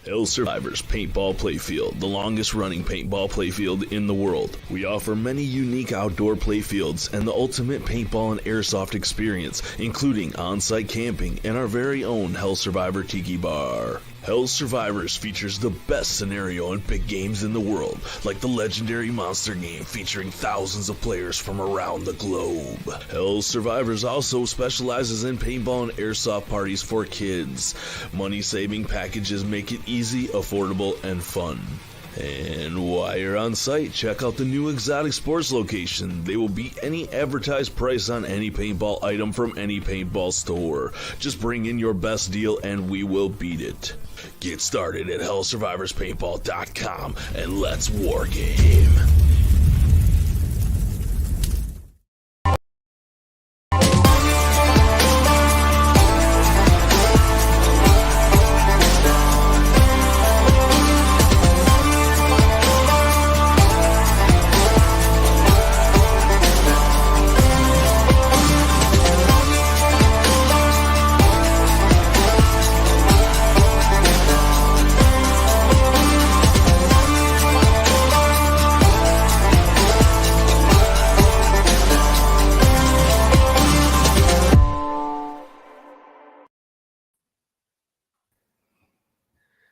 Hell Survivors Paintball Playfield, the longest running paintball playfield in the world. We offer many unique outdoor playfields and the ultimate paintball and airsoft experience, including on-site camping and our very own Hell Survivor Tiki Bar. Hell Survivors features the best scenario and big games in the world, like the legendary monster game featuring thousands of players from around the globe. Hell Survivors also specializes in paintball and airsoft parties for kids. Money-saving packages make it easy, affordable, and fun. And while you're on site, check out the new Exotic Sports location. They will beat any advertised price on any paintball item from any paintball store. Just bring in your best deal and we will beat it. Get started at hellsurvivorspaintball.com and let's wargame.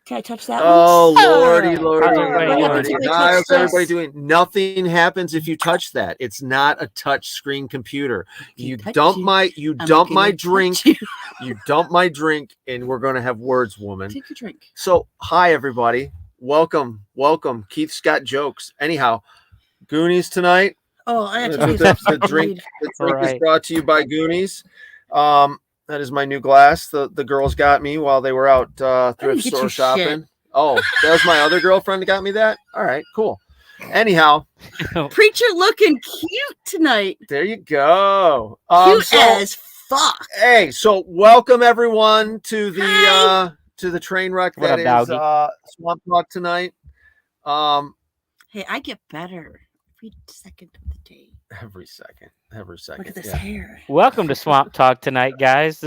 Can I touch that Oh, one? lordy. How's Everybody doing? Nothing happens if you touch that. It's not a touch screen computer. You dump my drink. You dump my drink, and we're gonna have words, woman. Take your drink. So, hi everybody. Welcome. Keith's got jokes. Anyhow, Goonies tonight. Oh, I have to The drink is brought to you by Goonies. That is my new glass. The girls got me while they were out thrift store shopping. Shit. Oh, that was my other girlfriend that got me that? All right, cool. Anyhow. Preacher looking cute tonight. There you go. Cute as fuck. Hey, so welcome everyone to the train wreck that is Swamp Talk tonight. Hey, I get better every second of the day. Every second. Look at this hair. Welcome to Swamp Talk tonight, guys.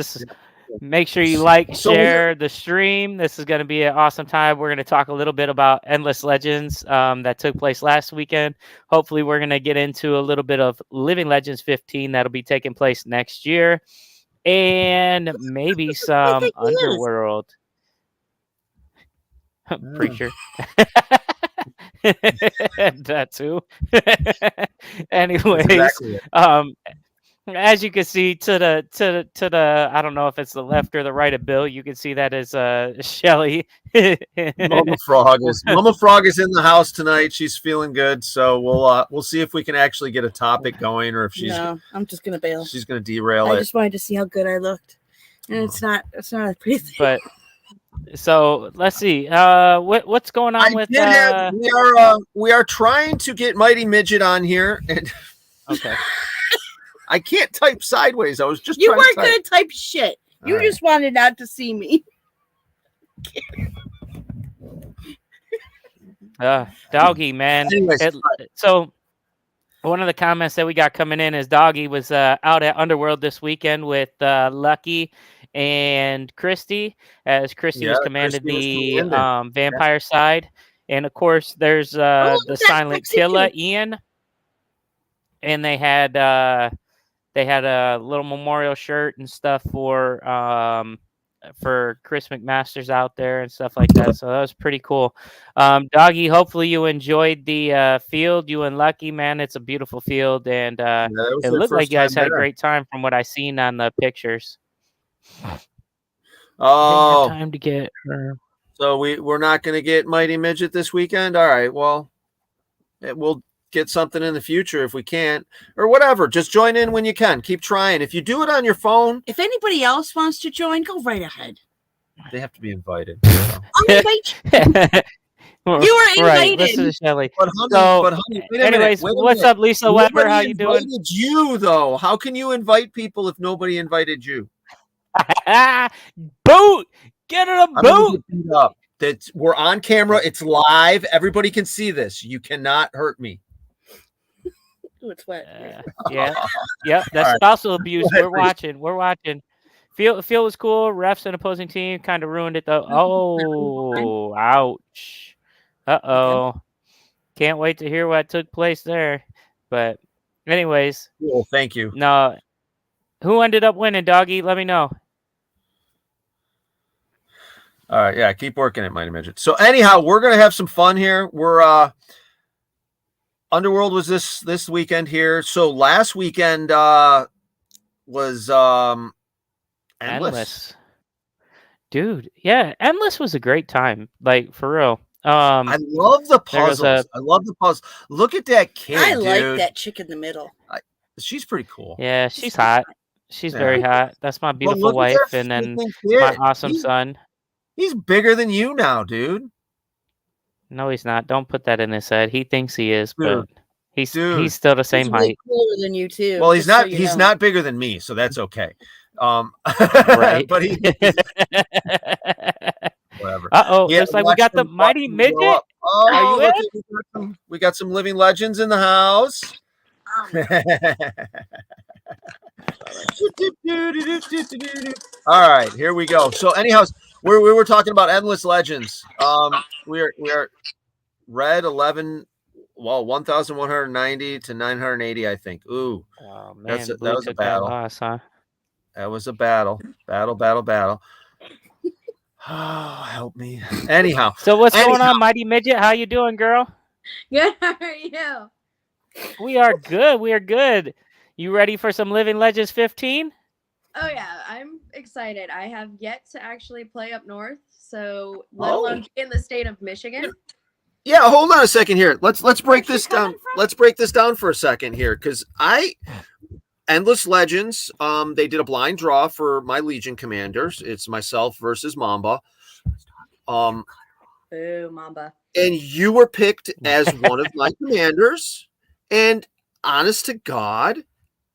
Make sure you share the stream. This is going to be an awesome time. We're going to talk a little bit about Endless Legends that took place last weekend. Hopefully, we're going to get into a little bit of Living Legends 15 that'll be taking place next year, and maybe some Underworld. Preacher. That too. Anyways, exactly. As you can see to the I don't know if it's the left or the right of Bill, you can see that is Shelly. Mama Frog is in the house tonight. She's feeling good, so we'll see if we can actually get a topic going, or if she's I'm just gonna bail. She's gonna derail it. I just wanted to see how good I looked, and it's not a pretty thing. But so let's see. What's going on with? We are trying to get Mighty Midget on here, and okay. I can't type sideways. I was just you weren't going to type shit. You just wanted not to see me. Doggy, man. So one of the comments that we got coming in is Doggy was out at Underworld this weekend with Lucky and Christy, as Christy was commanded the vampire side. And of course, there's the silent killer, Ian. And they had a little memorial shirt and stuff for Chris McMasters out there and stuff like that. So that was pretty cool. Doggy, hopefully you enjoyed the field. You and Lucky, man, it's a beautiful field, and it looked like you guys had a great time from what I seen on the pictures. Oh, time to get her. So we're not going to get Mighty Midget this weekend. All right, well, we'll get something in the future if we can't, or whatever. Just join in when you can. Keep trying. If you do it on your phone, if anybody else wants to join, go right ahead. They have to be invited. I'll invite you. You are invited. Right, listen to Shelly. But honey, anyways, what's up, Lisa Weber? How you doing? You though? How can you invite people if nobody invited you? Boot! Get it a boot! We're on camera. It's live. Everybody can see this. You cannot hurt me. Ooh, it's wet. Yeah. Yep. That's spousal abuse. We're watching. Field was cool. Refs and opposing team kind of ruined it though. Oh, ouch. Uh-oh. Can't wait to hear what took place there. But anyways. Cool, thank you. No. Who ended up winning, Doggy? Let me know. All right, yeah, keep working it, Mighty Midget. So anyhow, we're gonna have some fun here. We're Underworld was this weekend here. So last weekend was Endless. Dude, yeah, Endless was a great time. Like, for real. I love the puzzles. I love the puzzles. Look at that kid. I like that chick in the middle. She's pretty cool. Yeah, she's hot. She's very hot. That's my beautiful wife, and then my awesome son. He's bigger than you now, dude. No, he's not. Don't put that in his head. He thinks he is, but he's still the same height. Cooler than you too. Well, he's not. He's not bigger than me, so that's okay. Right. But he. Whatever. Looks like we got the Mighty Midget. Oh, we got some living legends in the house. All right, here we go. So, anyhow, we were talking about Endless Legends. We are red 11. Well, 1,190 to 980, I think. Ooh, oh, man, that was a battle. That loss, huh? That was a battle. Oh, help me. Anyhow. So what's going on, Mighty Midget? How you doing, girl? Good. How are you? We are good. We are good. You ready for some Living Legends 15? Oh yeah, I'm excited. I have yet to actually play up north, so let alone in the state of Michigan. Yeah, hold on a second here. Let's break this down. Let's break this down for a second here, because Endless Legends, they did a blind draw for my Legion commanders. It's myself versus Mamba. Ooh, Mamba. And you were picked as one of my commanders. And honest to God,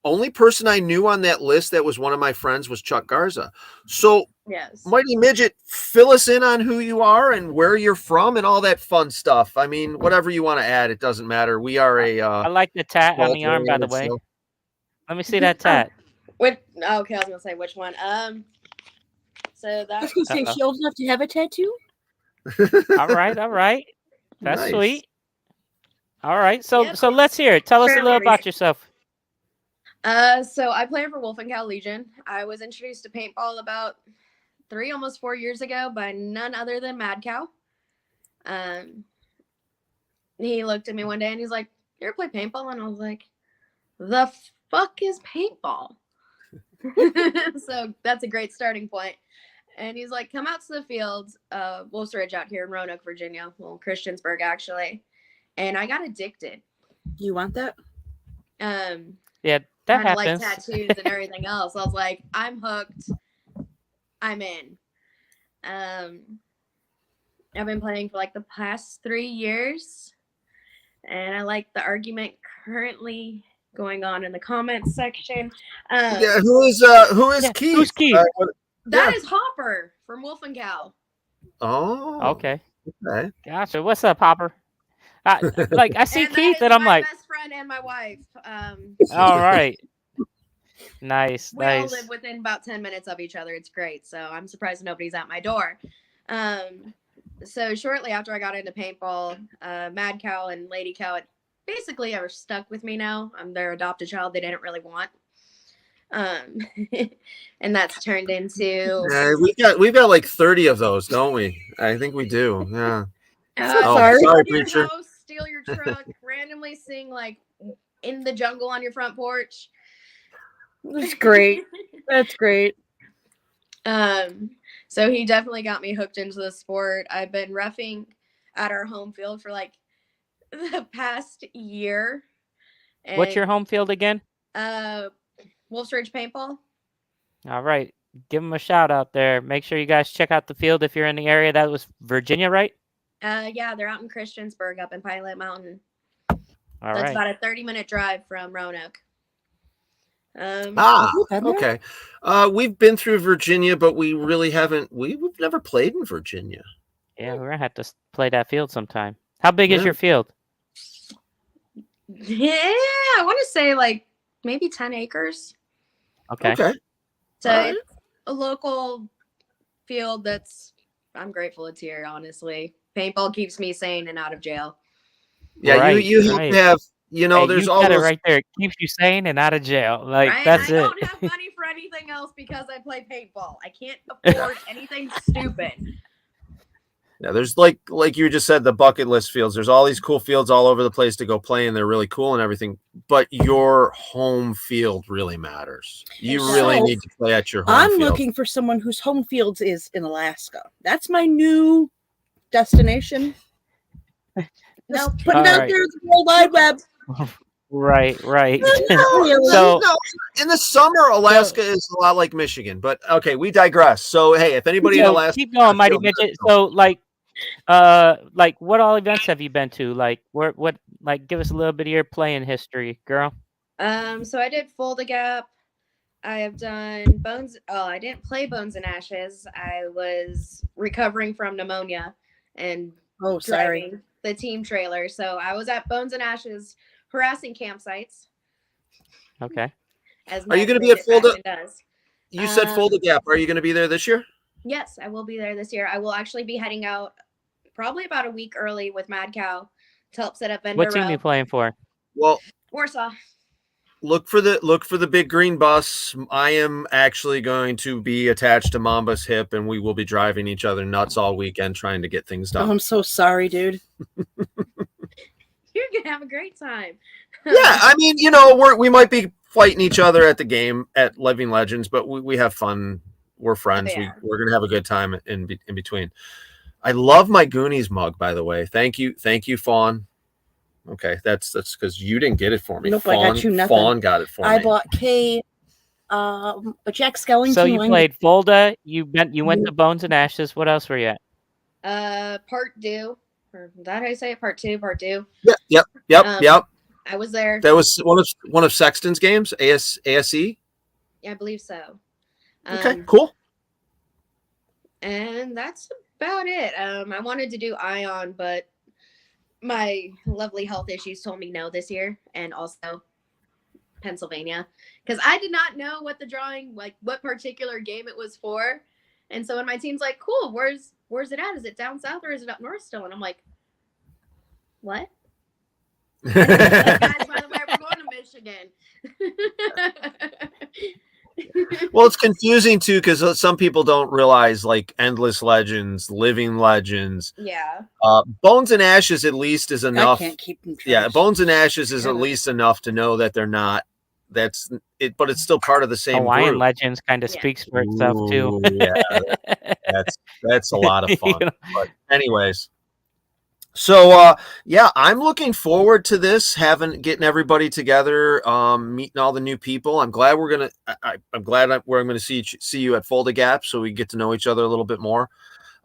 only person I knew on that list that was one of my friends was Chuck Garza. So, yes, Mighty Midget, fill us in on who you are and where you're from and all that fun stuff. I mean, whatever you want to add, it doesn't matter. We are I like the tat on the arm, by the way. Let me see that tat. Okay, I was gonna say which one. So that. I was gonna say she old enough to have a tattoo. All right. That's nice. Sweet. All right, so let's hear it. Tell us a little about yourself. So I play for Wolf and Cow Legion. I was introduced to paintball about 3, almost 4 years ago by none other than Mad Cow. He looked at me one day and he's like, "You ever play paintball?" And I was like, "The fuck is paintball?" So that's a great starting point. And he's like, "Come out to the field, Wolf's Ridge out here in Roanoke, Virginia. Well, Christiansburg, actually." And I got addicted. Do you want that? Yeah, that happens. Like tattoos and everything else. I was like, I'm hooked. I'm in. I've been playing for like the past 3 years. And I like the argument currently going on in the comments section. Yeah, who is Keith? Who's Keith? That is Hopper from Wolf and Cow. Oh, okay. Gotcha. What's up, Hopper? I see Keith, and I'm my like, best friend and my wife. All right. Nice. We all live within about 10 minutes of each other. It's great. So I'm surprised nobody's at my door. So shortly after I got into paintball, Mad Cow and Lady Cow basically are stuck with me now. I'm their adopted child they didn't really want. And that's turned into we've got like 30 of those, don't we? I think we do. Yeah. Sorry, preacher. House, steal your truck, randomly sing like In the Jungle on your front porch. That's great. That's great. So he definitely got me hooked into the sport. I've been reffing at our home field for like the past year. And, what's your home field again? Wolf's Ridge Paintball. All right. Give them a shout out there. Make sure you guys check out the field if you're in the area. That was Virginia, right? Yeah, they're out in Christiansburg up in Pilot Mountain. That's about a 30-minute drive from Roanoke. Okay. We've been through Virginia, but we really haven't. We've never played in Virginia. Yeah, we're gonna have to play that field sometime. How big is your field? Yeah, I want to say like maybe 10 acres. Okay. So a local field I'm grateful it's here, honestly. Paintball keeps me sane and out of jail. Yeah, Right, you have right. to have, Hey, there's you all said it those. right there. It keeps you sane and out of jail. Like Right? that's I it. don't have money for anything else because I play paintball. I can't afford anything stupid. Yeah, there's like you just said, the bucket list fields. There's all these cool fields all over the place to go play, and they're really cool and everything. But your home field really matters. You So, really need to play at your home I'm field. looking for someone whose home fields is in Alaska. That's my new destination. Nope. Just putting it out Alright. there in the World Wide Web. Right, right. So, So- in the summer, Alaska is a lot like Michigan. But okay, we digress. So hey, if anybody in So Alaska, keep going, Mighty Midget. So like what all events have you been to? Like what like give us a little bit of your playing history, girl. So I did Fulda Gap. I have done Bones. Oh, I didn't play Bones and Ashes. I was recovering from pneumonia and Oh, sorry. driving the team trailer. So I was at Bones and Ashes harassing campsites. Okay. As Are you Mighty going to be at Midget Fulda? fashion does. You said Fulda Gap. Are you going to be there this year? Yes, I will be there this year. I will actually be heading out probably about a week early with Mad Cow to help set up vendor What team row. you playing for? Well, Warsaw. look for the big green bus. I am actually going to be attached to Mamba's hip, and we will be driving each other nuts all weekend trying to get things Oh, done. I'm so sorry, dude. You're gonna have a great time. Yeah, I mean, we might be fighting each other at the game at Living Legends, but we have fun. We're friends. Oh, yeah. We're gonna have a good time in between. I love my Goonies mug, by the way. Thank you, Fawn. Okay, that's because you didn't get it for me. Nope, Fawn, I got you nothing. Fawn got it for me. I bought Kay a Jack Skellington. So you line. played Fulda, you went to Bones and Ashes. What else were you at? Part 2. Or is that how you say it? Part 2. Yep. I was there. That was one of Sexton's games, ASE. I believe so. Okay, cool. And that's about it. I wanted to do Ion, but my lovely health issues told me no this year, and also Pennsylvania, because I did not know what the drawing, like what particular game it was for. And so when my team's like, cool, where's it at? Is it down south or is it up north still? And I'm like, what? Guys, by the way, we're going to Michigan. Well, it's confusing too because some people don't realize like Endless Legends, Living Legends. Yeah. Bones and Ashes at least is enough. I can't keep them trash. Yeah, Bones and Ashes is at least enough to know that they're not. That's it, but it's still part of the same Hawaiian group. Legends kind of speaks for itself too. Ooh, yeah, that's a lot of fun. You know? But anyways, so yeah, I'm looking forward to this, getting everybody together, meeting all the new people. I'm glad we're gonna. I'm glad we're going to see you at Fulda Gap, so we get to know each other a little bit more.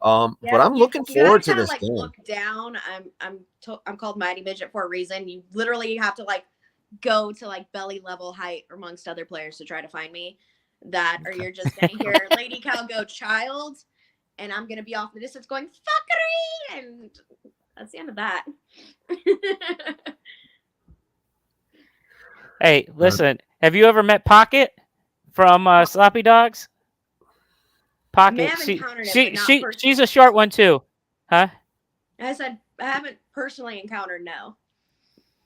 But I'm looking forward to this like game. Look down. I'm called Mighty Midget for a reason. You literally have to like go to like belly level height amongst other players to try to find me. Or you're just gonna hear Lady Cow go child, and I'm gonna be off in the distance going fuckery, and that's the end of that. Hey, listen, have you ever met Pocket from Sloppy Dogs? Pocket, she's a short one too, huh? I said I haven't personally encountered. No.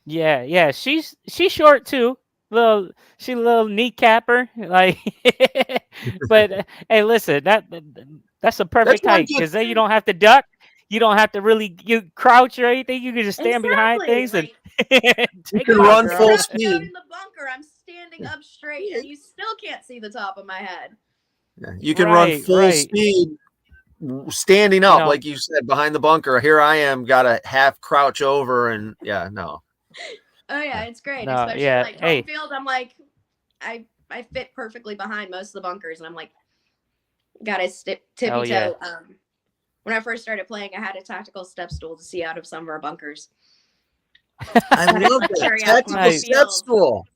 Yeah, she's short too. She's a little kneecapper, like. But hey, listen, that's a perfect height because then you don't have to duck, you don't have to really crouch or anything. You can just stand behind things and you can run full speed. In the bunker, I'm standing up straight, and you still can't see the top of my head. Yeah, you can run full speed. Standing up, like you said, behind the bunker. Here I am, got to half crouch over, and no. Oh yeah, it's great. No, especially yeah, like home field. I'm like, I fit perfectly behind most of the bunkers, and I'm like, gotta tippy toe. Yeah. When I first started playing, I had a tactical step stool to see out of some of our bunkers. I love that tactical step stool.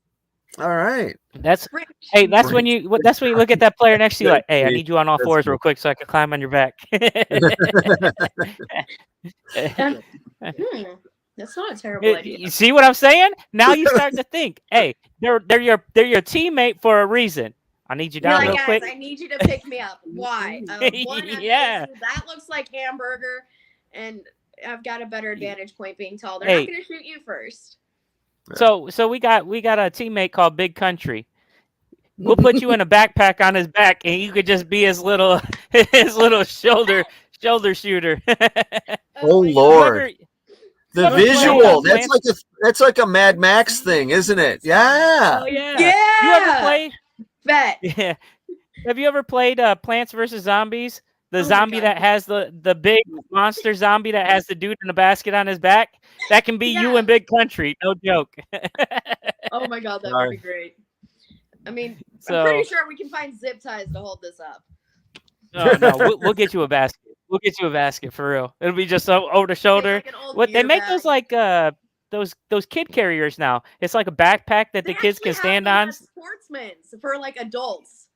All right. That's when you look at that player next to you like, hey, I need you on all fours real quick so I can climb on your back. That's not a terrible idea. You see what I'm saying? Now you're starting to think, hey, they're your teammate for a reason. I need you You're down like, real guys, quick. I need you to pick me up. Why? One, Yeah. that looks like hamburger, and I've got a better advantage point being tall. They're Hey. not going to shoot you first. So we got a teammate called Big Country. We'll put you in a backpack on his back, and you could just be his little shoulder shooter. Oh my God. Lord. The Whoever visual, played, that's like a Mad Max thing, isn't it? Yeah. Oh yeah. Yeah. You ever play? Bet. Yeah. Have you ever played Plants vs Zombies? The Oh my zombie God. that has the big monster zombie that has the dude in a basket on his back? That can be you Yeah. in Big Country. No joke. Oh my God, that Sorry. would be great. I mean, So- I'm pretty sure we can find zip ties to hold this up. Oh, no, we'll get you a basket. We'll get you a basket for real. It'll be just over the shoulder. Take, like, an old What they beer make bag. those like those kid carriers now. It's like a backpack that They the kids actually can stand have them on. at Sportsman's for like adults.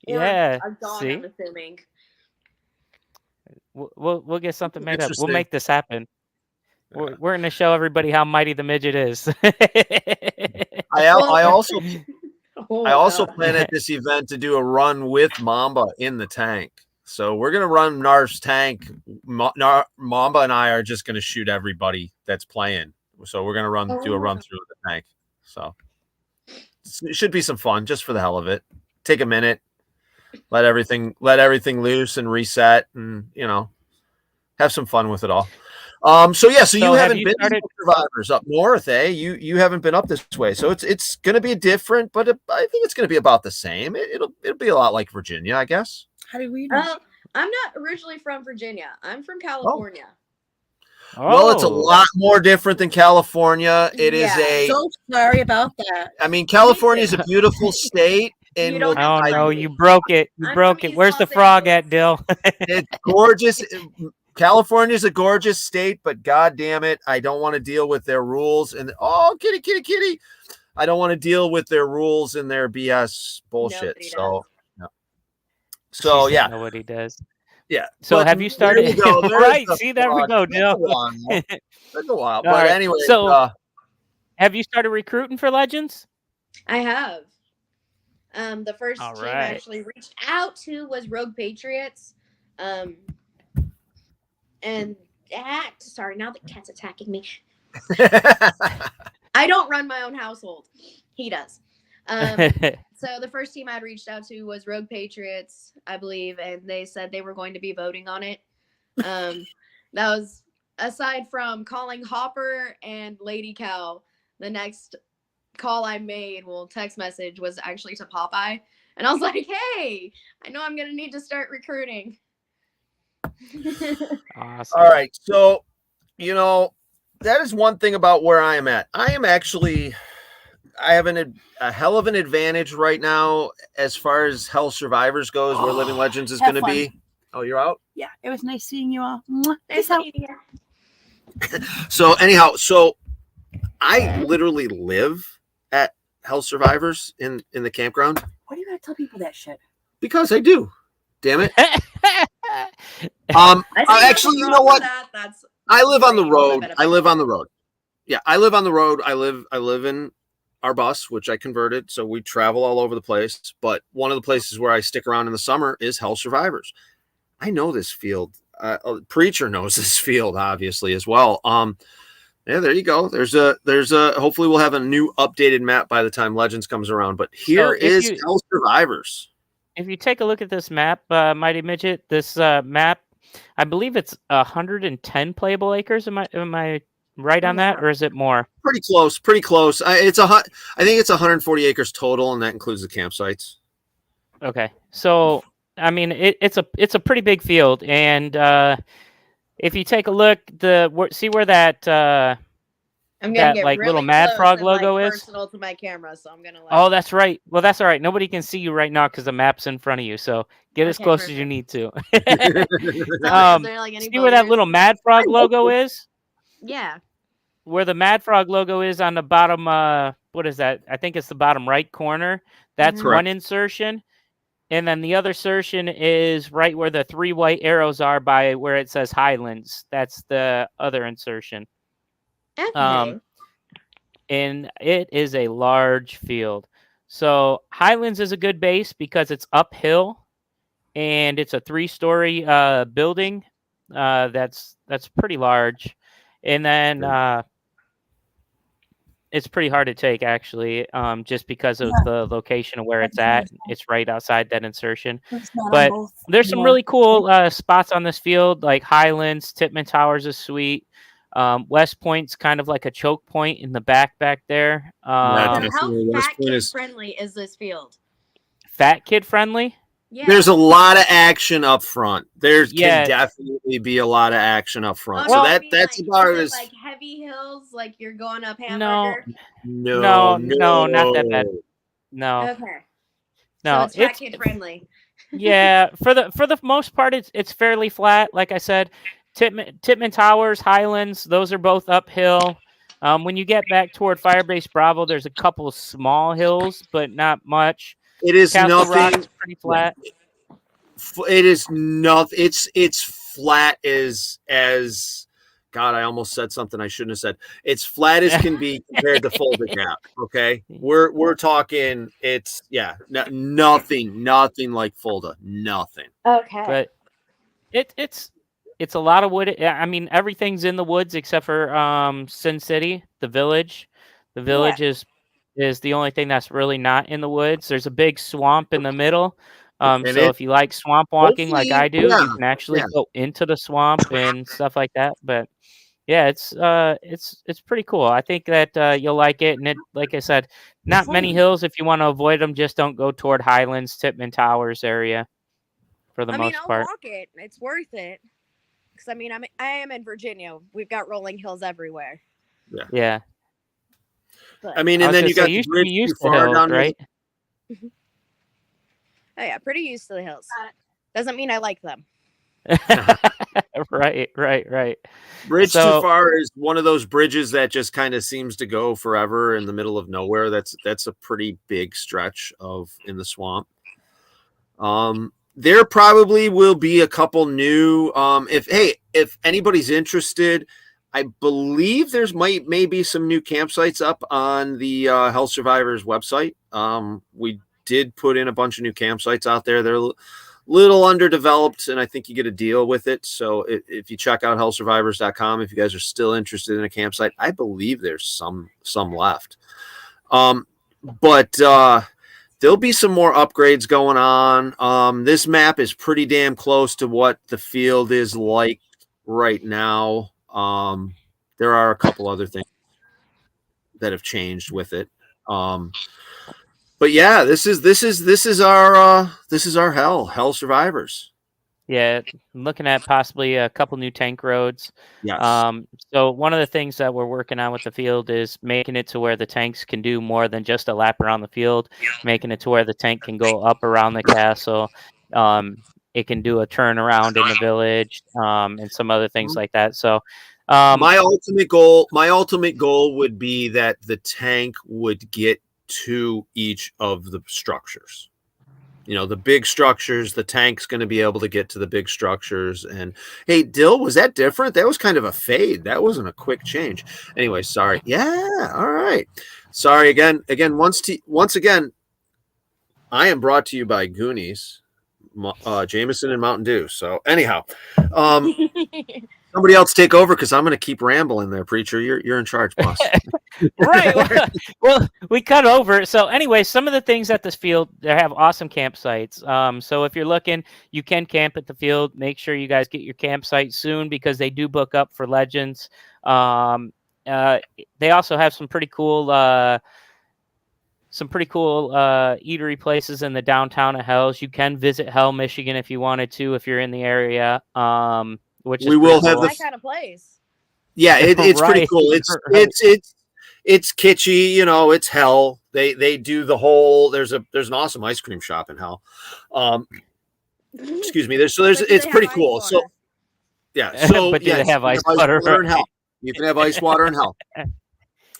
Or Yeah. a dog, See, I'm assuming. we'll get something made up. We'll Interesting. make this happen. We're going to show everybody how mighty the midget is. I also Oh, I also God. plan at this event to do a run with Mamba in the tank. So we're gonna run Narf's tank. Mamba and I are just gonna shoot everybody that's playing. So we're gonna do a run through the tank. So it should be some fun, just for the hell of it. Take a minute, let everything loose and reset, and have some fun with it all. So you So haven't have you been started- to Survivors up north, eh? You haven't been up this way, so it's going to be different, but I think it's going to be about the same. It'll be a lot like Virginia, I guess. How do we know? I'm not originally from Virginia. I'm from California. Well, it's a Oh. lot more different than California. It is Yeah. So sorry about that. I mean, California is a beautiful state, and You don't Oh have no, to- you broke it. You I'm broke from it. East Where's the Los frog Angeles. at, Dill? it's gorgeous. California is a gorgeous state, but god damn it, I don't want to deal with their rules and kitty. I don't want to deal with their rules and their BS bullshit. Nobody So, She so said yeah, nobody does. yeah. So But have you there started? you go. There's Right. the See, there we frog. go, Took a Dill. while. Took a while. All But right. anyway, So- Have you started recruiting for Legends? I have. The first All team right. I actually reached out to was Rogue Patriots. And sorry, now the cat's attacking me. I don't run my own household. He does. So the first team I'd reached out to was Rogue Patriots, I believe, and they said they were going to be voting on it. That was aside from calling Hopper and Lady Cow. The next call I made, text message, was actually to Popeye, and I was like, "Hey, I know I'm gonna need to start recruiting." Awesome. All right. So, that is one thing about where I am at. I have a hell of an advantage right now as far as Hell Survivors goes, where Living Legends is Have going to be. Oh, you're out? Yeah, it was nice seeing you all. Mwah. Nice Peace out. meeting you. So anyhow, I literally live at Hell Survivors in the campground Why do you gotta tell people that shit? because I do. Damn it. I Actually, you know what? That's I live on the great. road. Benefit. I live on the road. Yeah, I live on the road. I live in our bus, which I converted, so we travel all over the place. But one of the places where I stick around in the summer is Hell Survivors. I know this field. Preacher knows this field, obviously, as well. Yeah, there you go. There's a. Hopefully, we'll have a new updated map by the time Legends comes around. But here is Hell Survivors. If you take a look at this map, Mighty Midget, this map, I believe it's 110 playable acres. Am I right on that, or is it more? Pretty close. I think it's 140 acres total, and that includes the campsites. Okay, so I mean it's a pretty big field, and if you take a look, see where that I'm gonna that, get like, really little Mad close Frog and, logo is? personal to my camera, so I'm gonna. Oh, that's right. Well, that's all right. Nobody can see you right now because the map's in front of you. So get as Okay, close as you perfect. need to. Is there, like, any See where that voters? little Mad Frog logo is? Yeah. Where the Mad Frog logo is on the bottom, what is that? I think it's the bottom right corner. That's Mhm. one insertion. And then the other insertion is right where the 3 white arrows are by where it says Highlands. That's the other insertion. Okay. And it is a large field. So Highlands is a good base because it's uphill, and it's a 3-story building that's pretty large, and then it's pretty hard to take actually, just because of the location of where it's at. It's right outside that insertion. But there's some really cool spots on this field, like Highlands, Tippmann Towers is sweet. West Point's kind of like a choke point in the back there. How West fat Point kid is- friendly is this field? Fat kid friendly. Yeah. There's a lot of action up front. There Yeah. can definitely be a lot of action up front. Oh, So I mean, that's like, about is it as like heavy hills, like you're going up No. Hamburger. no, No, not that bad. No, Okay. no, So it's fat kid friendly. yeah. For the most part, it's fairly flat. Like I said, Tippmann Towers, Highlands, those are both uphill. When you get back toward Firebase Bravo, there's a couple of small hills, but not much. It is Castle Rock's nothing. pretty flat. It is nothing. It's flat as God. I almost said something I shouldn't have said. It's flat as can be compared to Fulda Gap. Okay, we're talking. It's nothing like Fulda. Nothing. Okay. But it's a lot of wood. I mean, everything's in the woods except for Sin City, the village. The village is the only thing that's really not in the woods. There's a big swamp in the middle. So if you like swamp walking like I do, you can actually go into the swamp and stuff like that. But yeah, it's pretty cool. I think that you'll like it. And like I said, not many hills. If you want to avoid them, just don't go toward Highlands, Tippmann Towers area for the most I'll part. walk it. It's worth it. Because I am in Virginia. We've got rolling hills everywhere. Yeah. But, I mean, I and was then gonna you say, got you the should bridge be too used to far hills, down, right? oh yeah, pretty used to the hills. Doesn't mean I like them. Right. Bridge So- too far is one of those bridges that just kind of seems to go forever in the middle of nowhere. That's a pretty big stretch in the swamp. There probably will be a couple new. If anybody's interested, I believe there's maybe some new campsites up on the Hell Survivors website. We did put in a bunch of new campsites out there. They're little underdeveloped, and I think you get a deal with it. So if you check out hellsurvivors.com, if you guys are still interested in a campsite, I believe there's some left. But there'll be some more upgrades going on. This map is pretty damn close to what the field is like right now. There are a couple other things that have changed with it. But yeah, this is our Hell Survivors. Yeah, looking at possibly a couple new tank roads. Yes. So one of the things that we're working on with the field is making it to where the tanks can do more than just a lap around the field, making it to where the tank can go up around the castle. It can do a turnaround in the village, and some other things like that. So my ultimate goal would be that the tank would get to each of the structures. The big structures, the tank's going to be able to get to the big structures. And hey, Dill, was that different? That was kind of a fade. That wasn't a quick change. Anyway, sorry. Yeah. All right. Sorry again. Once again, I am brought to you by Goonies, Jameson and Mountain Dew. So anyhow, somebody else take over because I'm going to keep rambling there, Preacher. You're in charge, boss. Right. Well, we cut over. So anyway, some of the things at this field, they have awesome campsites. So if you're looking, you can camp at the field. Make sure you guys get your campsite soon because they do book up for Legends. They also have some pretty cool eatery places in the downtown of Hells. You can visit Hell, Michigan if you wanted to, if you're in the area. Which is we will have that kind of place. Yeah, it's Right. pretty cool. It's kitschy, it's Hell. They do the whole. There's an awesome ice cream shop in Hell. Excuse me. It's pretty cool. So yeah. So but do yeah, they have ice water water? in Hell. You can have ice water in Hell.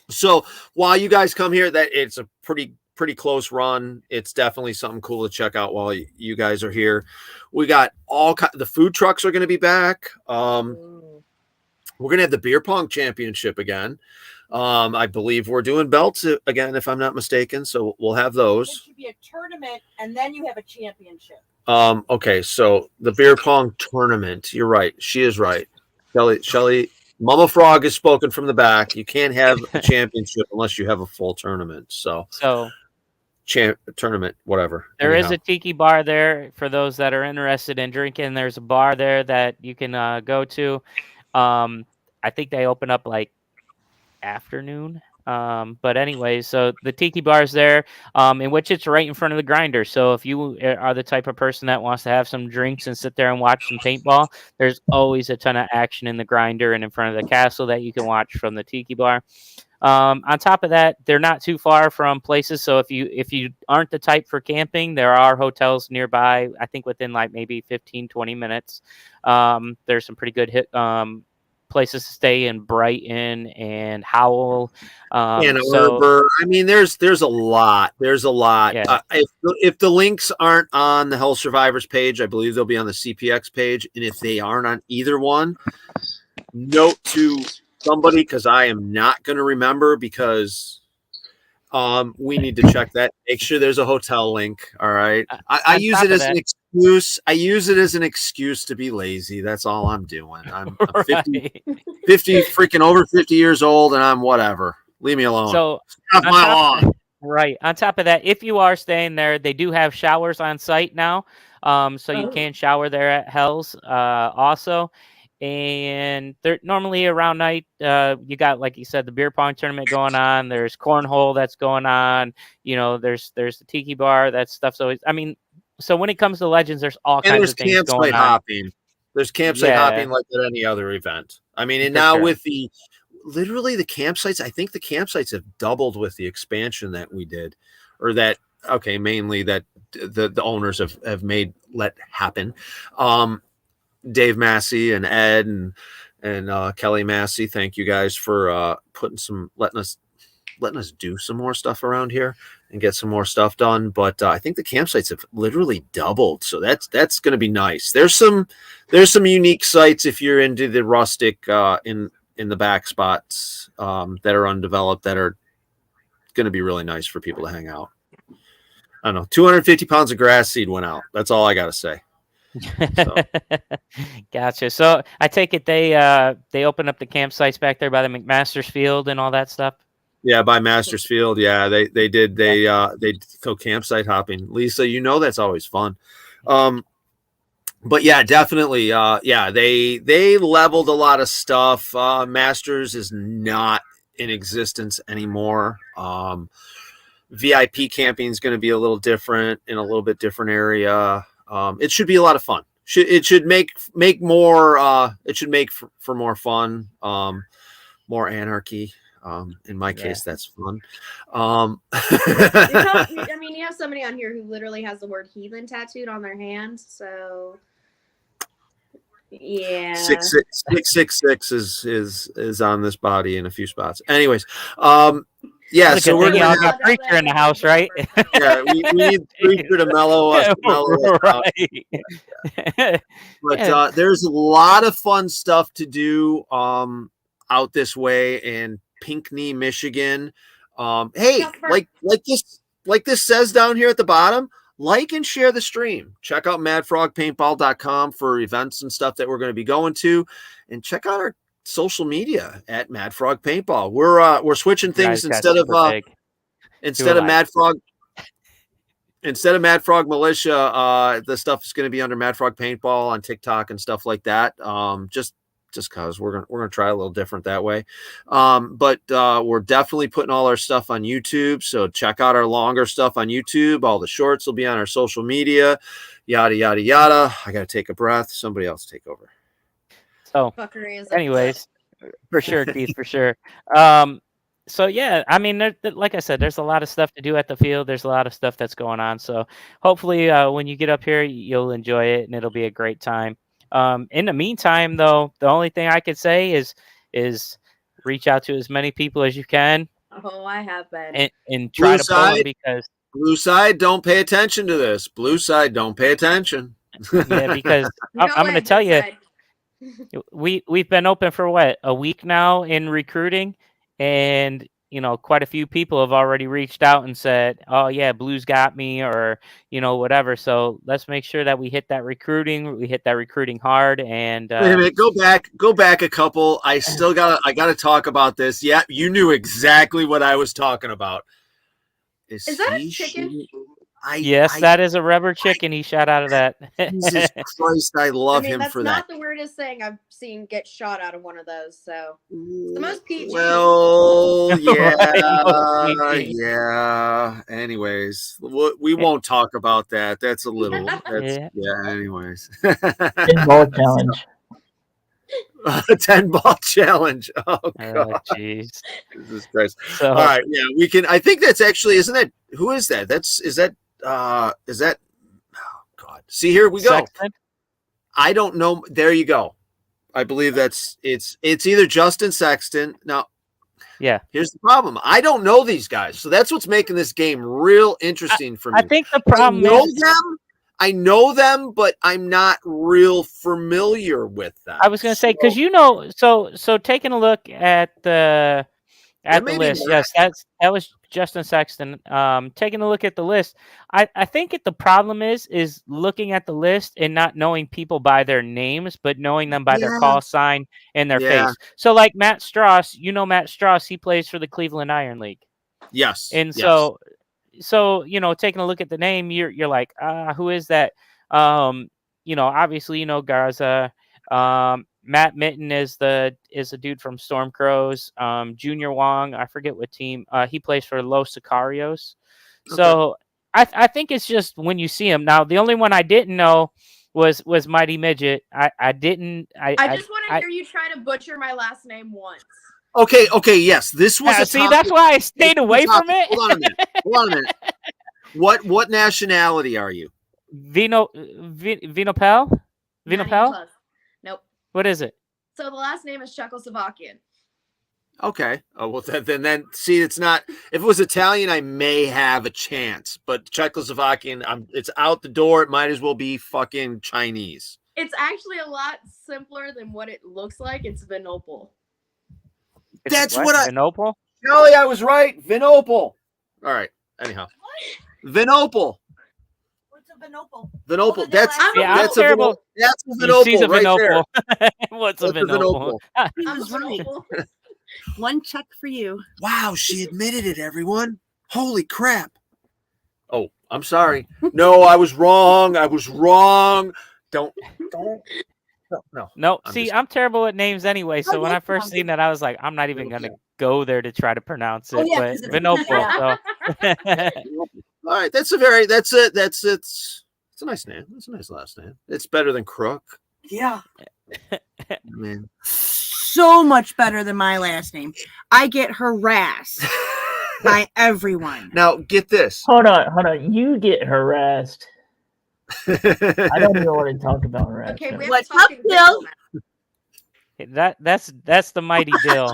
So while you guys come here, that it's a pretty close run. It's definitely something cool to check out while you guys are here. We got the food trucks are going to be back. We're going to have the beer pong championship again. I believe we're doing belts again, if I'm not mistaken. So we'll have those. It should be a tournament, and then you have a championship. Okay, so the beer pong tournament. You're right. She is right. Shelly, Mama Frog has spoken from the back. You can't have a championship unless you have a full tournament. So tournament, whatever. There is a tiki bar there for those that are interested in drinking. There's a bar there that you can go to. I think they open up like afternoon. But anyway, so the tiki bar is there, in which it's right in front of the grinder. So if you are the type of person that wants to have some drinks and sit there and watch some paintball, there's always a ton of action in the grinder and in front of the castle that you can watch from the tiki bar. On top of that, they're not too far from places. So if you aren't the type for camping, there are hotels nearby. I think within like maybe 15, 20 minutes. There's some pretty good places to stay in Brighton and Howell. Ann Arbor. I mean, there's a lot. There's a lot. Yeah. If the links aren't on the Hell Survivors page, I believe they'll be on the CPX page. And if they aren't on either one, note to somebody, because I am not going to remember, because we need to check that. Make sure there's a hotel link. All right. I use it as an excuse. I use it as an excuse to be lazy. That's all I'm doing. I'm 50 freaking over 50 years old, and I'm whatever. Leave me alone. So off my lawn. Right. On top of that, if you are staying there, they do have showers on site now. So you can shower there at Hell's also. And they're normally around night. You got, like you said, the beer pong tournament going on. There's cornhole that's going on. You know, there's the tiki bar. That stuff's always. I mean, so when it comes to Legends, there's all kinds of things going on. Hopping. There's campsite hopping like at any other event. I mean, and now with the campsites, I think the campsites have doubled with the expansion that we did, or that mainly that the owners have let happen. Dave Massey and Ed and Kelly Massey, thank you guys for letting us do some more stuff around here and get some more stuff done. But I think the campsites have literally doubled, so that's going to be nice. There's some unique sites if you're into the rustic in the back spots that are undeveloped, that are going to be really nice for people to hang out. I don't know. 250 pounds of grass seed went out. That's all I got to say. So. Gotcha. So I take it they open up the campsites back there by the McMaster's Field and all that stuff. Yeah, by Masters Field. Yeah, they did. They go campsite hopping. Lisa, you know that's always fun. But yeah, definitely. They leveled a lot of stuff. Masters is not in existence anymore. VIP camping is going to be a little different in a little bit different area. It should be a lot of fun. It should make more. It should make for more fun, more anarchy. In my case, that's fun. I mean, you have somebody on here who literally has the word heathen tattooed on their hand. So, yeah, 666 is on this body in a few spots. Anyways, yeah, so we're gonna have a preacher in the house, right? Yeah, we need preacher to mellow us out. But there's a lot of fun stuff to do out this way in Pinckney, Michigan. Hey, like this says down here at the bottom, like and share the stream. Check out madfrogpaintball.com for events and stuff that we're going to be going to, and check out our social media at Mad Frog Paintball. We're switching things instead of Mad Frog Militia. The stuff is going to be under Mad Frog Paintball on TikTok and stuff like that. Just because we're gonna try a little different that way. But we're definitely putting all our stuff on YouTube. So check out our longer stuff on YouTube. All the shorts will be on our social media. Yada yada yada. I gotta take a breath. Somebody else take over. So, anyways, for sure, Keith, for sure. So yeah, I mean, like I said, there's a lot of stuff to do at the field. There's a lot of stuff that's going on. So hopefully, when you get up here, you'll enjoy it and it'll be a great time. In the meantime, though, the only thing I could say is reach out to as many people as you can. Oh, I have been. And try to pull them, because Blue Side, don't pay attention to this. Blue Side, don't pay attention. Yeah, because I'm going to tell you. We've been open for what, a week now in recruiting, and quite a few people have already reached out and said, "Oh yeah, Blues got me," or whatever. So let's make sure that we hit that recruiting. We hit that recruiting hard. And wait a minute, go back a couple. I gotta talk about this. Yeah, you knew exactly what I was talking about. Is that a chicken? Yes, that is a rubber chicken he shot out of that. Jesus Christ, I love him for that. That's not the weirdest thing I've seen get shot out of one of those. So it's the most PG. Well, yeah. Anyways, we won't talk about that. That's a little. Anyways. 10-ball challenge. 10-ball challenge. Oh God, jeez, Jesus Christ! So, all right, yeah, we can. I think that's actually. Isn't that who is that? Is that? Oh God! See, here we go. Sexton? I don't know. There you go. I believe it's either Justin Sexton. Now, yeah. Here's the problem. I don't know these guys, so that's what's making this game real interesting for me. I think the problem I know them, but I'm not real familiar with them. I was going to say because so taking a look at the list, yes, that was Justin Sexton. Taking a look at the list, I think the problem is looking at the list and not knowing people by their names, but knowing them by their call sign and their face. So like Matt Strauss, Matt Strauss, he plays for the Cleveland Iron League. Yes. And so taking a look at the name, you're like, who is that? Obviously, Garza. Matt Mitten is a dude from Storm Crows. Junior Wong, I forget what team. He plays for Los Sicarios. So I think it's just when you see him. Now, the only one I didn't know was Mighty Midget. I just want to hear you try to butcher my last name once. Okay, yes. This was that's why I stayed away from it. Hold on a minute. What nationality are you? Vinopel? Vinopel? Nope. What is it? So the last name is Czechoslovakian. Okay. Oh, well, then see, it's not. If it was Italian, I may have a chance, but Czechoslovakian, it's out the door. It might as well be fucking Chinese. It's actually a lot simpler than what it looks like. It's Vinopol. That's what Vinopol? Kelly, I was right. Vinopol. All right. Anyhow, Vinopol. What's a Vinopol? Vinopol. That's terrible. That's a Vinopol right there. What's a Vinopol? I'm Vinopol. One check for you. Wow, she admitted it, everyone. Holy crap. Oh, I'm sorry. No, I was wrong. Don't. No. I'm terrible at names anyway. So when I first seen that, I was like, I'm not even gonna go there to try to pronounce it. But Vinopol. So. All right, it's a nice name. It's a nice last name. It's better than Crook. Yeah. Man. So much better than my last name. I get harassed by everyone. Now get this. Hold on. You get harassed. I don't know what to talk about right Okay, now. what's up, Bill? That's the mighty Dill.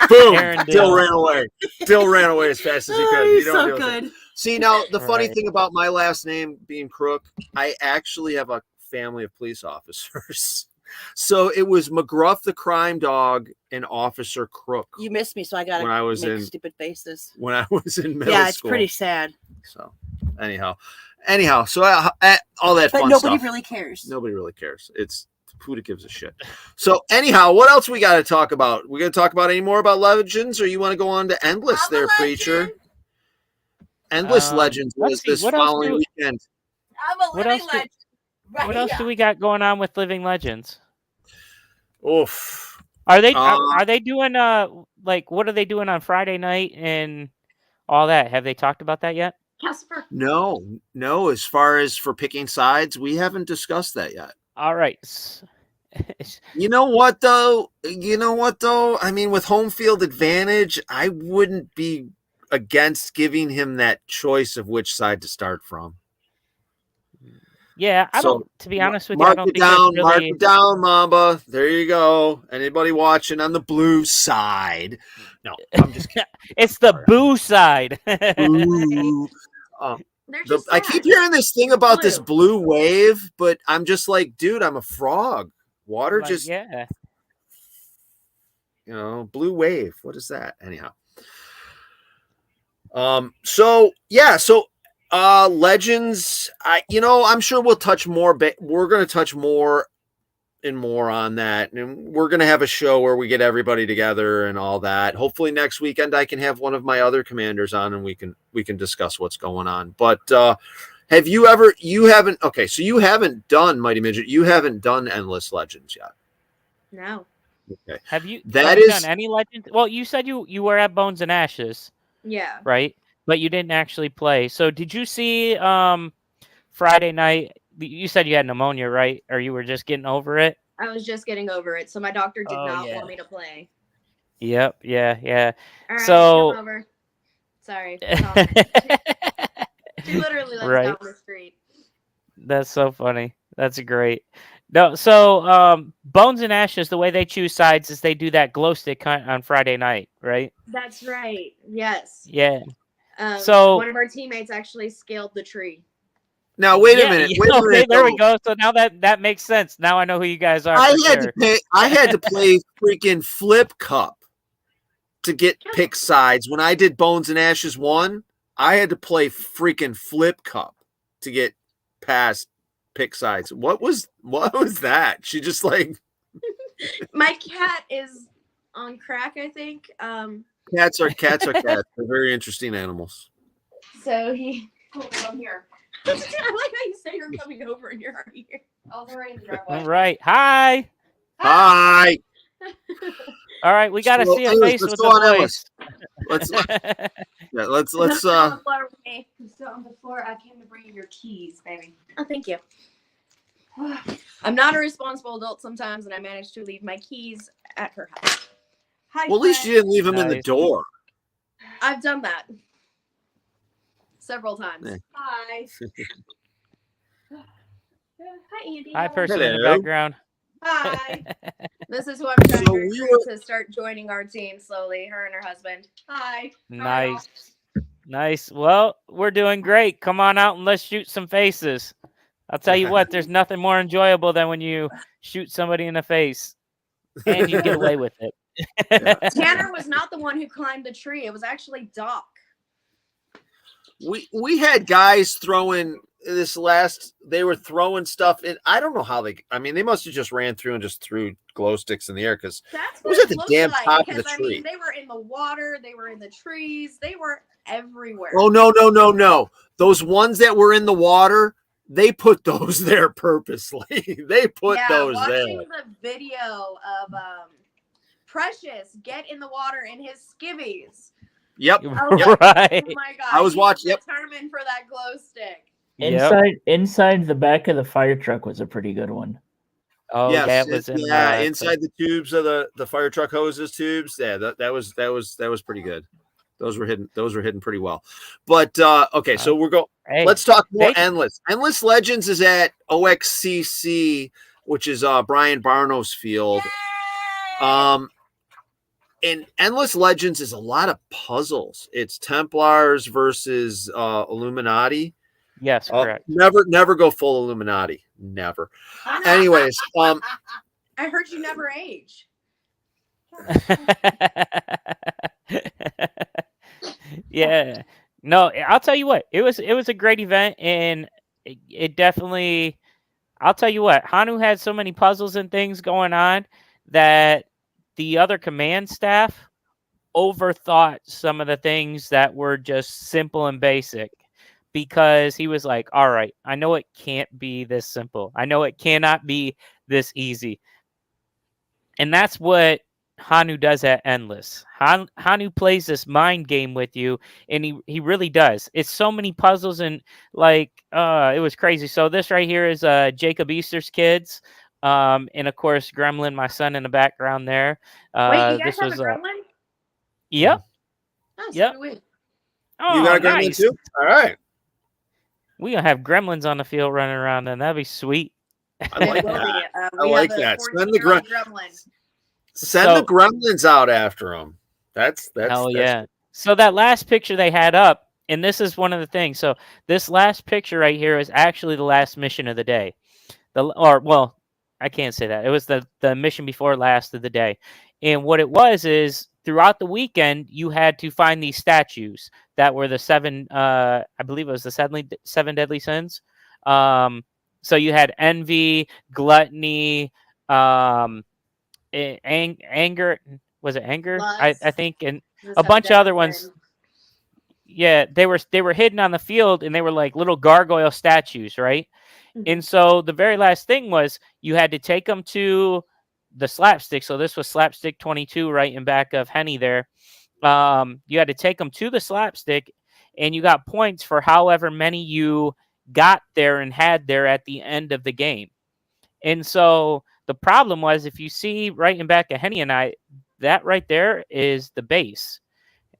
Boom! Dill ran away. Dill ran away as fast as he could. He's so good. See, now the funny thing about my last name being Crook, I actually have a family of police officers. So it was McGruff the crime dog and Officer Crook. You missed me, so I got to make stupid faces. When I was in middle school. Yeah, it's pretty sad. So anyhow, so all that fun stuff. But nobody really cares. Nobody really cares. It's who gives a shit. So anyhow, what else we got to talk about? We going to talk about any more about Legends, or you want to go on to Endless there, Preacher? Endless Legends was this following weekend. I'm a living legend. What else do we got going on with Living Legends? Oof. Are they doing what are they doing on Friday night and all that? Have they talked about that yet? Casper. No. As far as for picking sides, we haven't discussed that yet. All right. You know what though? I mean, with home field advantage, I wouldn't be against giving him that choice of which side to start from. Yeah, to be honest with you, mark it down, Mamba. There you go. Anybody watching on the blue side? No, I'm just kidding. It's the boo side. Boo. I keep hearing this thing about this blue wave, but I'm just like, dude, I'm a frog. Water just. Yeah. Blue Wave. What is that? Anyhow. So Legends, I'm sure we'll touch more, but we're going to touch more and more on that. And we're going to have a show where we get everybody together and all that. Hopefully next weekend I can have one of my other commanders on and we can discuss what's going on. But, so you haven't done Mighty Midget. You haven't done Endless Legends yet. No. Okay. Have you done any Legends? Well, you said you were at Bones and Ashes. Yeah. Right? But you didn't actually play. So did you see Friday night? You said you had pneumonia, right? Or you were just getting over it? I was just getting over it. So my doctor did not want me to play. Yep. Yeah. All right, so come over. Sorry. She literally lives down the street. That's so funny. That's great. No, so Bones and Ashes, the way they choose sides is they do that glow stick hunt on Friday night, right? That's right. Yes. Yeah. So one of our teammates actually scaled the tree. Now wait a minute. Okay, there we go. So now that makes sense. Now I know who you guys are. I had to play freaking Flip Cup to get pick sides. When I did Bones and Ashes 1, I had to play freaking Flip Cup to get past pick sides. What was that? She just like my cat is on crack, I think. Cats are cats. They're very interesting animals. So he come here. I like how you say you're coming over and you're already here. Oh, they're in the driveway. All right. Hi. Hi. All right, we got to see a face with the voice. Let's on the floor. I came to bring you your keys, baby. Oh, thank you. I'm not a responsible adult sometimes, and I managed to leave my keys at her house. Hi. Well, at least you didn't leave them in the door. I've done that several times. Yeah. Hi. Hi, Andy. Hi, person in the background. Hi. This is who I'm trying to recruit to start joining our team slowly. Her and her husband. Hi. Nice. Well, we're doing great. Come on out and let's shoot some faces. I'll tell you what, there's nothing more enjoyable than when you shoot somebody in the face and you get away with it. Tanner was not the one who climbed the tree. It was actually Doc. We had guys throwing they were throwing stuff in. I don't know how they must have just ran through and just threw glow sticks in the air because it was at the damn top of the tree. They were in the water, they were in the trees, they were everywhere. Oh no. Those ones that were in the water, they put those there purposely. They put those there. Watching the video of Precious get in the water in his skivvies. Yep. Right. Oh my god. I was watching. Determined for that glow stick. Inside the back of the fire truck was a pretty good one. Oh, yes, that was inside the tubes of the fire truck hoses tubes. Yeah, that was pretty good. Those were hidden pretty well. But okay, so we're going. Hey, let's talk more Endless. Endless Legends is at OXCC, which is Brian Barnow's field. And Endless Legends is a lot of puzzles. It's Templars versus Illuminati. Yes, correct. Never go full Illuminati. Never. Anyways, I heard you never age. Yeah. No, I'll tell you what. It was a great event, and it definitely. I'll tell you what. Hanu had so many puzzles and things going on that the other command staff overthought some of the things that were just simple and basic. Because he was like, all right, I know it can't be this simple. I know it cannot be this easy. And that's what Hanu does at Endless. Hanu plays this mind game with you, and he really does. It's so many puzzles, and it was crazy. So this right here is Jacob Easter's kids. And of course, Gremlin, my son in the background there. Wait, you guys have a Gremlin? Yep. Oh, yep. Oh, you got a Gremlin too? All right. We gonna have gremlins on the field running around, then that'd be sweet. I like that. I like that. Send the gremlins out after them. That's hell yeah. So that last picture they had up, and this is one of the things. So this last picture right here is actually the last mission of the day. I can't say that. It was the mission before last of the day. And what it was is throughout the weekend, you had to find these statues that were the seven, I believe it was the seven deadly sins. So you had envy, gluttony, anger. Was it anger? I think, and a bunch of other ones. Yeah, they were hidden on the field, and they were like little gargoyle statues, right? And so the very last thing was you had to take them to the slapstick. So this was slapstick 22, right in back of Henny there. You had to take them to the slapstick, and you got points for however many you got there and had there at the end of the game. And so the problem was, if you see right in back of Henny and I, that right there is the base.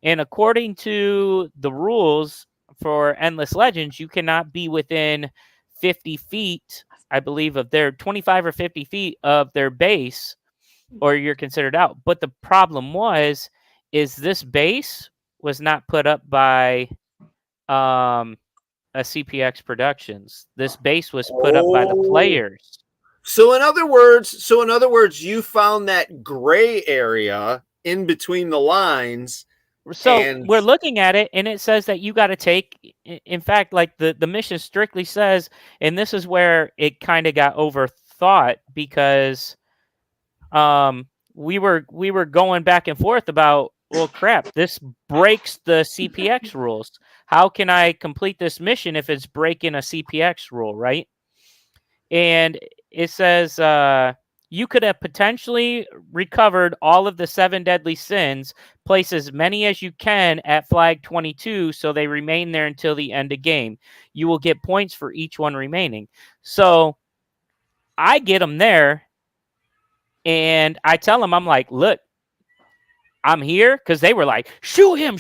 And according to the rules for Endless Legends, you cannot be within 50 feet, I believe, of their 25 or 50 feet of their base, or you're considered out. But the problem is this base was not put up by a CPX Productions. This base was put up by the players. So in other words, you found that gray area in between the lines. So we're looking at it, and it says that you got to take, in fact, like the mission strictly says, and this is where it kind of got overthought, because we were going back and forth about, well, crap, this breaks the CPX rules. How can I complete this mission if it's breaking a CPX rule, right? And it says you could have potentially recovered all of the 7 deadly sins. Place as many as you can at flag 22 so they remain there until the end of game. You will get points for each one remaining. So I get them there, and I tell them, I'm like, look, I'm here, because they were like, shoot him,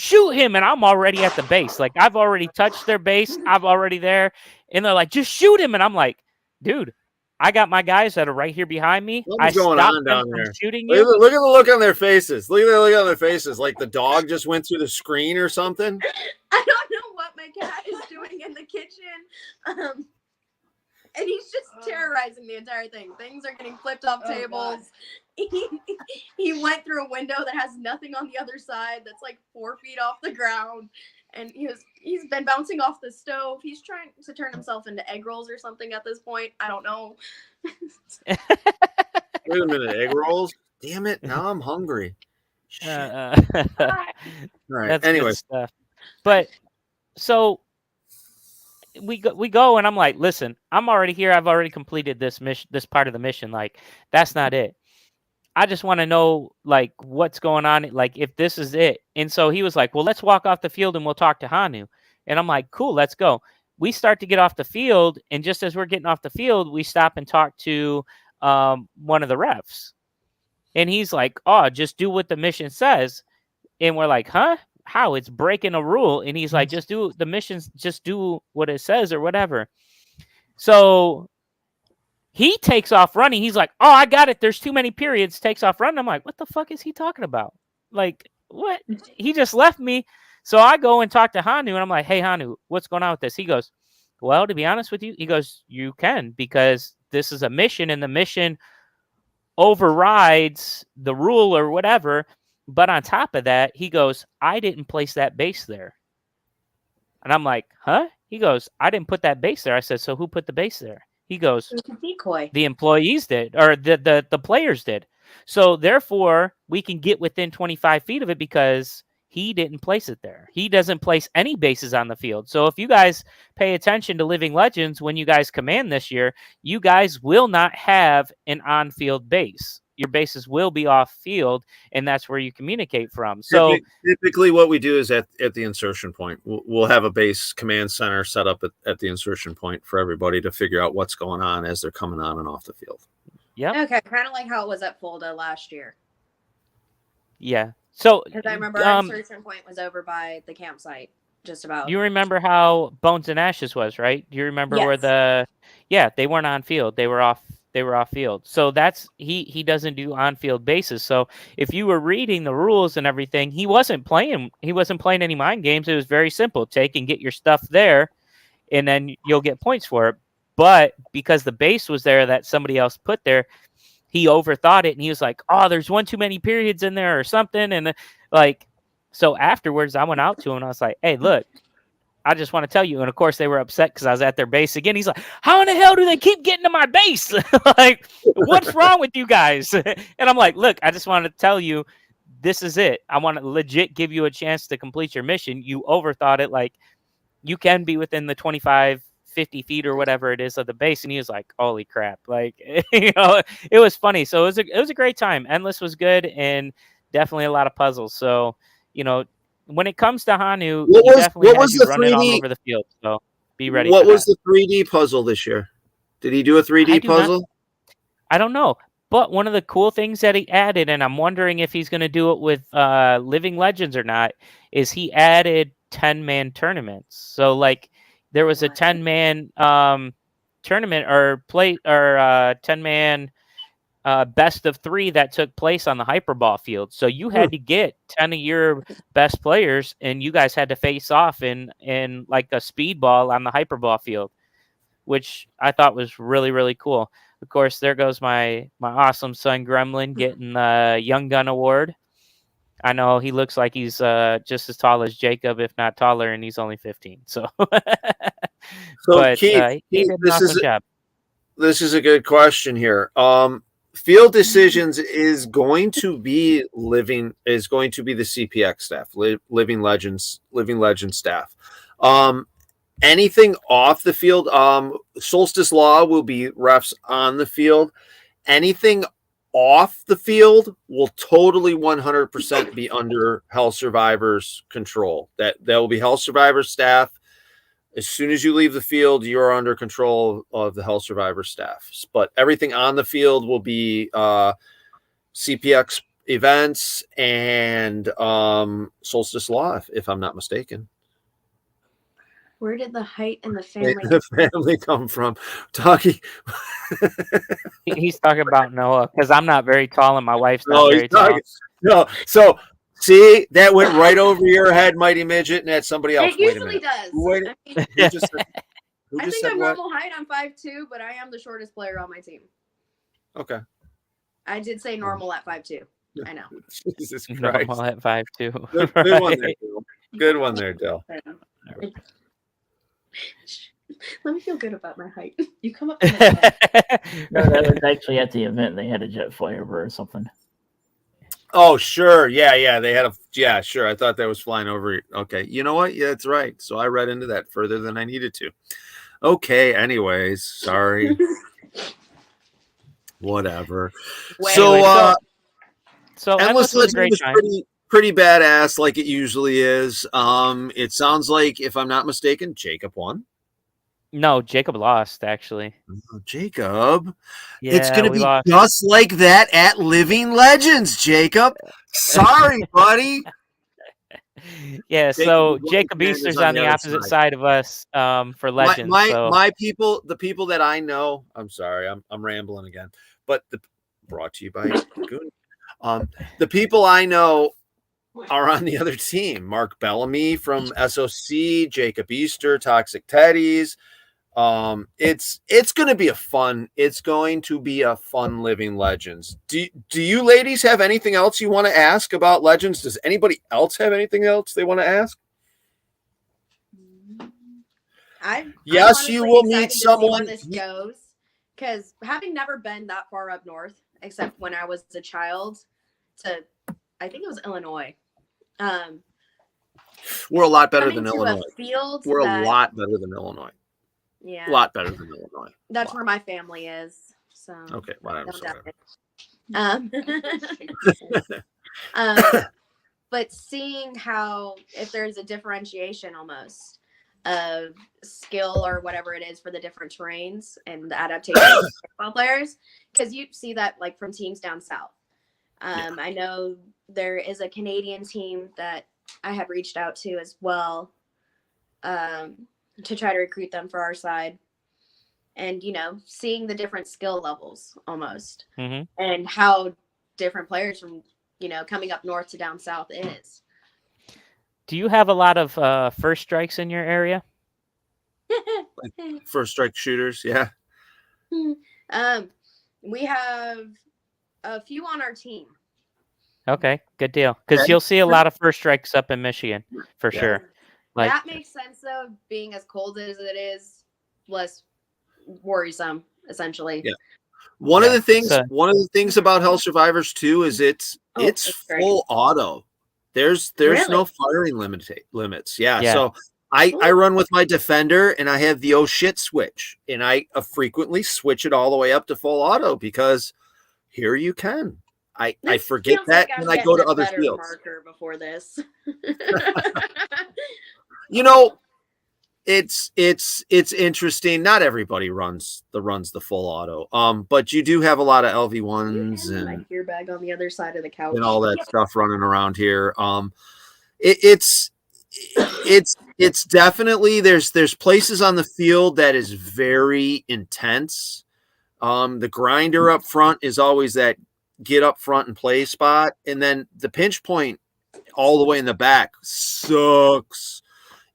and I'm already at the base. Like, I've already touched their base. I'm already there. And they're like, just shoot him. And I'm like, dude, I got my guys that are right here behind me. What's going on down there? Shooting you. Look at the look on their faces. Look at the look on their faces. Like the dog just went through the screen or something. I don't know what my cat is doing in the kitchen. And he's just terrorizing the entire thing. Things are getting flipped off tables. He went through a window that has nothing on the other side that's like 4 feet off the ground. And he's been bouncing off the stove. He's trying to turn himself into egg rolls or something at this point. I don't know. Wait a minute, egg rolls? Damn it, now I'm hungry. All right. Anyway. Stuff. But so we go, and I'm like, listen, I'm already here. I've already completed this mission, this part of the mission. Like, that's not it. I just want to know, like, what's going on, like, if this is it. And so he was like, well, let's walk off the field and we'll talk to Hanu. And I'm like, cool, let's go. We start to get off the field, and just as we're getting off the field, we stop and talk to one of the refs. And he's like, oh, just do what the mission says. And we're like, huh? How? It's breaking a rule. And he's like, just do the missions, just do what it says or whatever. So he takes off running. He's like, oh, I got it. There's too many periods. Takes off running. I'm like, what the fuck is he talking about? Like, what? He just left me. So I go and talk to Hanu, and I'm like, hey, Hanu, what's going on with this? He goes, well, to be honest with you, he goes, you can, because this is a mission, and the mission overrides the rule or whatever. But on top of that, he goes, I didn't place that base there. And I'm like, huh? He goes, I didn't put that base there. I said, so who put the base there? He goes, decoy. The employees did, or the players did. So therefore, we can get within 25 feet of it because he didn't place it there. He doesn't place any bases on the field. So if you guys pay attention to Living Legends when you guys command this year, you guys will not have an on-field base. Your bases will be off field, and that's where you communicate from. So typically what we do is at the insertion point, we'll have a base command center set up at the insertion point for everybody to figure out what's going on as they're coming on and off the field. Yeah. Okay. Kind of like how it was at Fulda last year. Yeah. So because I remember our insertion point was over by the campsite. Just about. You remember how Bones and Ashes was, right? Do you remember where they weren't on field. They were off field. So that's he doesn't do on field bases. So if you were reading the rules and everything, he wasn't playing any mind games. It was very simple. Take and get your stuff there, and then you'll get points for it. But because the base was there that somebody else put there, he overthought it, and he was like, "Oh, there's one too many periods in there or something." And like, so afterwards, I went out to him and I was like, "Hey, look, I just want to tell you." And of course, they were upset because I was at their base again. He's like, "How in the hell do they keep getting to my base? Like, what's wrong with you guys?" And I'm like, "Look, I just wanted to tell you, this is it. I want to legit give you a chance to complete your mission. You overthought it. Like, you can be within the 25, 50 feet or whatever it is of the base." And he was like, "Holy crap." Like, it was funny. So it was a great time. Endless was good and definitely a lot of puzzles. So, when it comes to Hanu, he definitely has you running all over the field. So be ready. What was the 3D puzzle this year? Did he do a 3D puzzle? I don't know. But one of the cool things that he added, and I'm wondering if he's going to do it with Living Legends or not, is he added 10-man tournaments. So like there was a 10-man tournament or 10-man best of 3 that took place on the Hyperball field. So you had to get 10 of your best players, and you guys had to face off in like a speedball on the Hyperball field, which I thought was really, really cool. Of course, there goes my awesome son Gremlin getting the Young Gun Award. I know he looks like he's just as tall as Jacob, if not taller, and he's only 15. So, but Keith, he did an awesome job. This is a good question here. Field Decisions is going to be the CPX staff, Living Legends staff. Anything off the field, Solstice Law will be refs on the field. Anything off the field will totally 100% be under Hell Survivors control. That will be Hell Survivors staff. As soon as you leave the field, you're under control of the Hell Survivors staff. But everything on the field will be CPX events and Solstice Law, if I'm not mistaken. Where did the height and the family come from? Talking. He's talking about Noah because I'm not very tall and my wife's not very tall. No, so see, that went right over your head, Mighty Midget, and that's somebody else. It usually does. I think I'm normal height. I'm 5'2", but I am the shortest player on my team. Okay. I did say normal at 5'2". I know. Jesus Christ. Normal at 5'2". Good one there, Dill. Good one there, Dill. Let me feel good about my height. You come up to my head. No, that was actually at the event. They had a jet flyover or something. Oh, sure. Yeah. They had sure. I thought that was flying over. Okay. You know what? Yeah, that's right. So I read into that further than I needed to. Okay. Anyways, sorry. Whatever. So Endless Legends was pretty badass, like it usually is. It sounds like, if I'm not mistaken, Jacob won. No, Jacob lost, actually. Oh, Jacob. Yeah, it's going to be just like that at Living Legends, Jacob. Sorry, buddy. Yeah, so Jacob Easter's on the opposite side of us for Legends. My people, the people that I know, I'm sorry, I'm rambling again, but brought to you by Goon. The people I know are on the other team. Mark Bellamy from SOC, Jacob Easter, Toxic Teddies. It's going to be a fun Living Legends. Do you ladies have anything else you want to ask about Legends? Does anybody else have anything else they want to ask? Yes, you will meet someone. This goes, because having never been that far up north, except when I was a child, I think it was Illinois. We're a lot better than Illinois. We're a lot better than Illinois. Yeah, a lot better than Illinois. That's where my family is. So okay, whatever. But seeing how, if there's a differentiation almost of skill or whatever it is for the different terrains and the adaptation of football players, because you see that like from teams down south. I know there is a Canadian team that I have reached out to as well to try to recruit them for our side. And, seeing the different skill levels almost and how different players from, coming up north to down south is. Do you have a lot of first strikes in your area? First strike shooters, yeah. We have a few on our team. Okay, good deal. Because Okay. you'll see a lot of first strikes up in Michigan for Yeah. sure. Like That makes sense though, being as cold as it is, less worrisome, essentially. Yeah. One of Yeah, the things so- about Hell Survivors 2 is it's it's great. full auto. There's Really? no firing limits. Yeah. Yeah. So I run with my Defender and I have the oh shit switch, and I frequently switch it all the way up to full auto because here you can. I This forget feels that like I'm when I go to getting a other better fields. marker before this. You know, it's interesting. Not everybody runs the full auto. But you do have a lot of LV1s My and gear bag on the other side of the couch. all that stuff running around here. It's definitely there's places on the field that is very intense. The grinder up front is always that get up front and play spot, and then the pinch point all the way in the back sucks.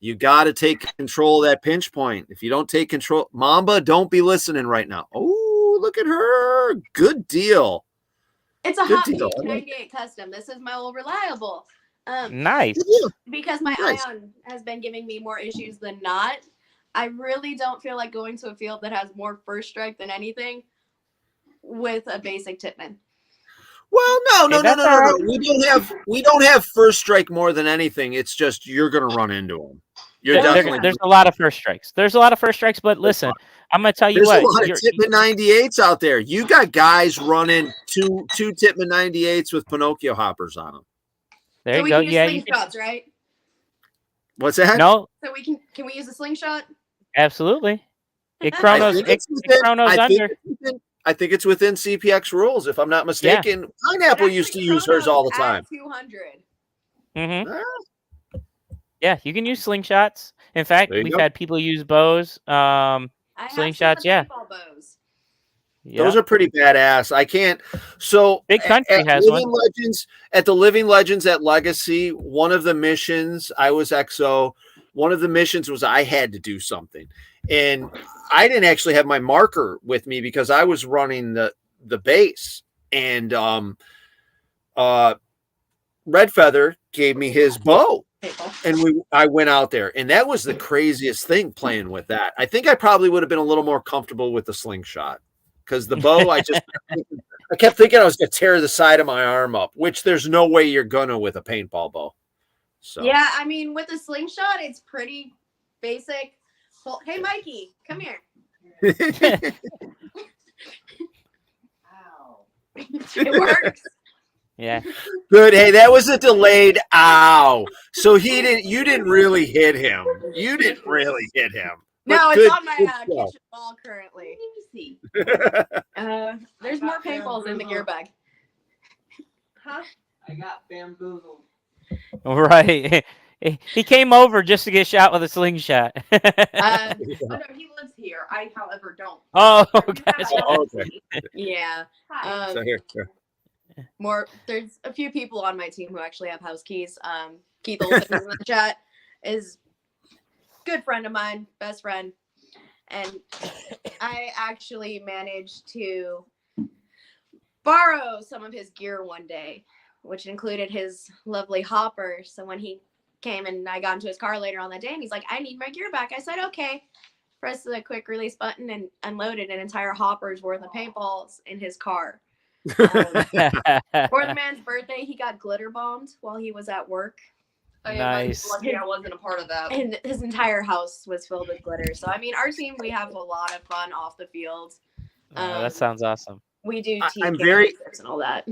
You got to take control of that pinch point. If you don't take control, Mamba, don't be listening right now. Oh, look at her. Good deal. It's a Good hot deal. Peak 98 custom. This is my old reliable. nice. Because my Nice. Ion has been giving me more issues than not. I really don't feel like going to a field that has more first strike than anything with a basic Tipman. Well, no. that's all right. We don't have first strike more than anything. It's just you're going to run into them. You're definitely. There's a lot of first strikes. But listen, I'm gonna tell you There's what. a lot of Tipman 98s out there. You got guys running two Tipman 98s with Pinocchio hoppers on them. There So you we go. can use Yeah. You slingshots, right? What's that? no, So can we use a slingshot? absolutely. It I chronos. think It, it's it within- chronos under. I think it's within CPX rules, if I'm not mistaken. Pineapple used to use hers all the time. 200. Mm-hmm. Ah, Yeah, you can use slingshots. In fact, There you we've go. had people use bows. I have some Slingshots, yeah. paintball bows. Yeah. Those are pretty badass. I can't. So Big Country at has Living one. Legends, at the Living Legends at Legacy, one of the missions, I was XO. One of the missions was I had to do something, and I didn't actually have my marker with me because I was running the base, and Red Feather gave me his bow. Paintball. And I went out there, and that was the craziest thing playing with that. I think I probably would have been a little more comfortable with the slingshot because the bow, I kept thinking I was going to tear the side of my arm up, which there's no way you're gonna with a paintball bow. So Yeah, I mean, with a slingshot, it's pretty basic. Hey, Mikey, come here. It works. Yeah. Good. Hey, that was a delayed ow. So you didn't really hit him. You didn't really hit him. But No, it's good- on my good kitchen stuff. wall currently. There's more paintballs in the gear bag. Huh? I got bamboozled. Right. He came over just to get shot with a slingshot. Uh, Oh, no, he lives here. I, however, don't. Oh, You gotcha. have Oh, okay. yeah. Hi. So here. There's a few people on my team who actually have house keys. Keith Olsen is in the chat, is a good friend of mine, best friend. And I actually managed to borrow some of his gear one day, which included his lovely hopper. So when he came and I got into his car later on that day and he's like, I need my gear back. I said, okay. Pressed the quick release button and unloaded an entire hopper's worth of paintballs in his car. For the man's birthday, he got glitter bombed while he was at work. I am Nice. lucky I wasn't a part of that. And his entire house was filled with glitter. So, I mean, our team, we have a lot of fun off the field. That sounds awesome. We do team I'm camping very- trips and all that.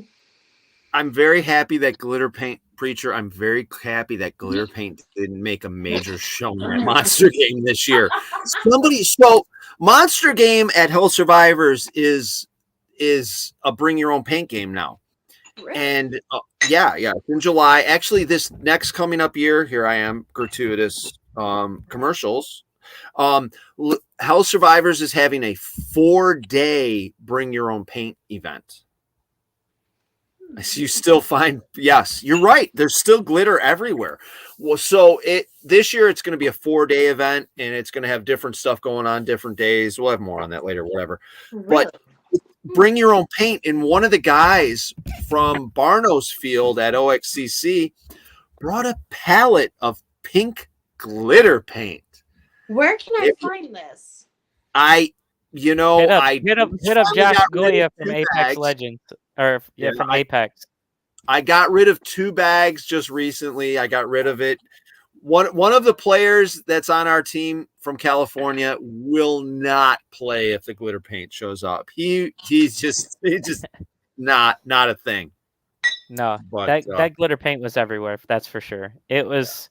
I'm very happy that Glitter Paint Preacher. I'm very happy that Glitter Paint didn't make a major showing at Monster Game this year. So Monster Game at Hell Survivors is a bring your own paint game now. Really? And yeah, it's in July. Actually, this next coming up year, here I am, gratuitous commercials. Hell Survivors is having a 4-day bring your own paint event. You still find, yes, you're right. There's still glitter everywhere. Well, so this year it's going to be a 4-day event, and it's going to have different stuff going on different days. We'll have more on that later, whatever. Really? But bring your own paint. And one of the guys from Barnos Field at OXCC brought a pallet of pink glitter paint. Where can I find this? Hit up Josh got rid Goya of from 2 Apex bags. Legends, or from Apex. I got rid of 2 bags just recently. I got rid of it. One of the players that's on our team from California will not play if the glitter paint shows up. He's just not a thing. No, But, that glitter paint was everywhere. That's for sure. It was,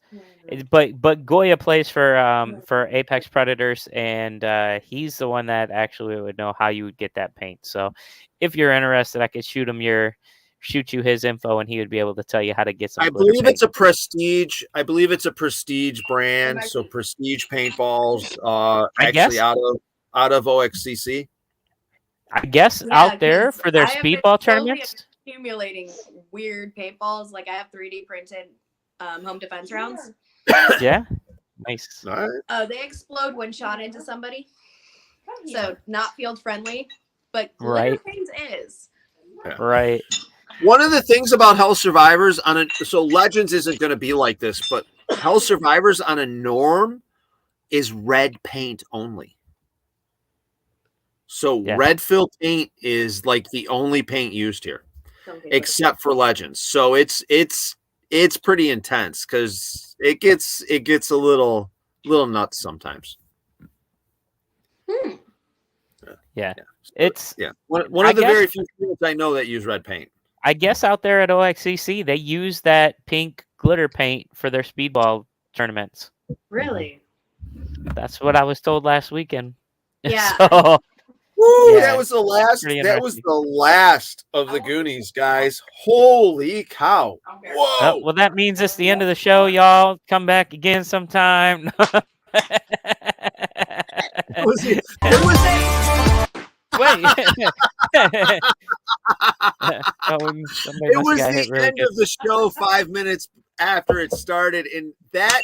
but Goya plays for Apex Predators, and he's the one that actually would know how you would get that paint. So, if you're interested, I could shoot you his info, and he would be able to tell you how to get some. I believe it's a prestige. I believe it's a prestige brand. So Prestige Paintballs, actually out of OXCC. I guess out there for their speedball tournaments. Accumulating weird paintballs. Like I have 3D printed home defense rounds. Yeah, nice. All right. They explode when shot into somebody, so not field friendly. But glitter paint is right. One of the things about Hell Survivors so Legends isn't going to be like this, but Hell Survivors on a norm is red paint only. So red fill paint is like the only paint used here, except for Legends. So it's pretty intense because it gets a little nuts sometimes. Yeah. It's one of the very few fields I know that use red paint. I guess out there at OXCC, they use that pink glitter paint for their speedball tournaments. Really? That's what I was told last weekend. Yeah. So, that was the last. That was the last of the Goonies, guys. Holy cow! Whoa! Well, that means it's the end of the show, y'all. Come back again sometime. Wait. It was the end of the show 5 minutes after it started, and that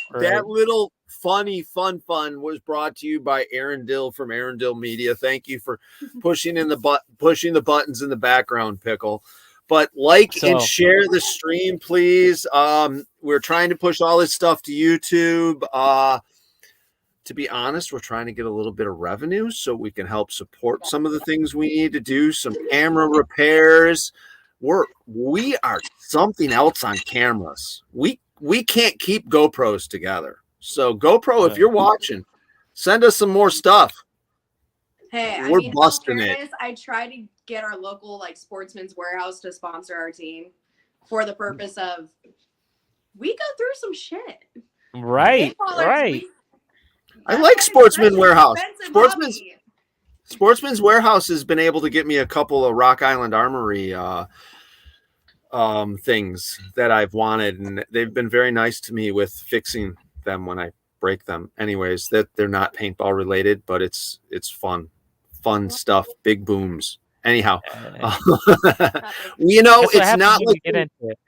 little fun was brought to you by Aaron Dill from Aaron Dill Media. Thank you for pushing the buttons in the background, Pickle. But and share the stream, please. We're trying to push all this stuff to YouTube. To be honest, we're trying to get a little bit of revenue so we can help support some of the things we need to do, some camera repairs. We are something else on cameras. We can't keep GoPros together. So GoPro, if you're watching, send us some more stuff. Hey, we're busting it. I try to get our local Sportsman's Warehouse to sponsor our team for the purpose of we go through some shit. Right. I like Sportsman's Warehouse. Sportsman's Warehouse has been able to get me a couple of Rock Island Armory things that I've wanted, and they've been very nice to me with fixing them when I break them. Anyways, that they're not paintball related, but it's fun stuff. Big booms. Anyhow, it's not like get into it.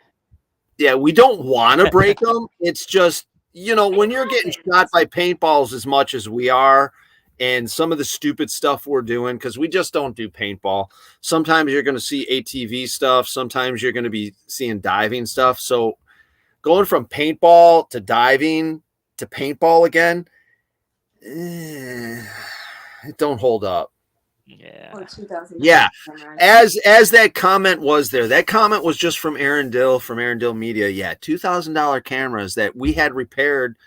Yeah, we don't want to break them. It's just when you're getting shot by paintballs as much as we are, and some of the stupid stuff we're doing, because we just don't do paintball. Sometimes you're going to see ATV stuff. Sometimes you're going to be seeing diving stuff. So going from paintball to diving to paintball again, it don't hold up. Yeah. As that comment was there, that comment was just from Aaron Dill Media. Yeah, $2,000 cameras that we had repaired,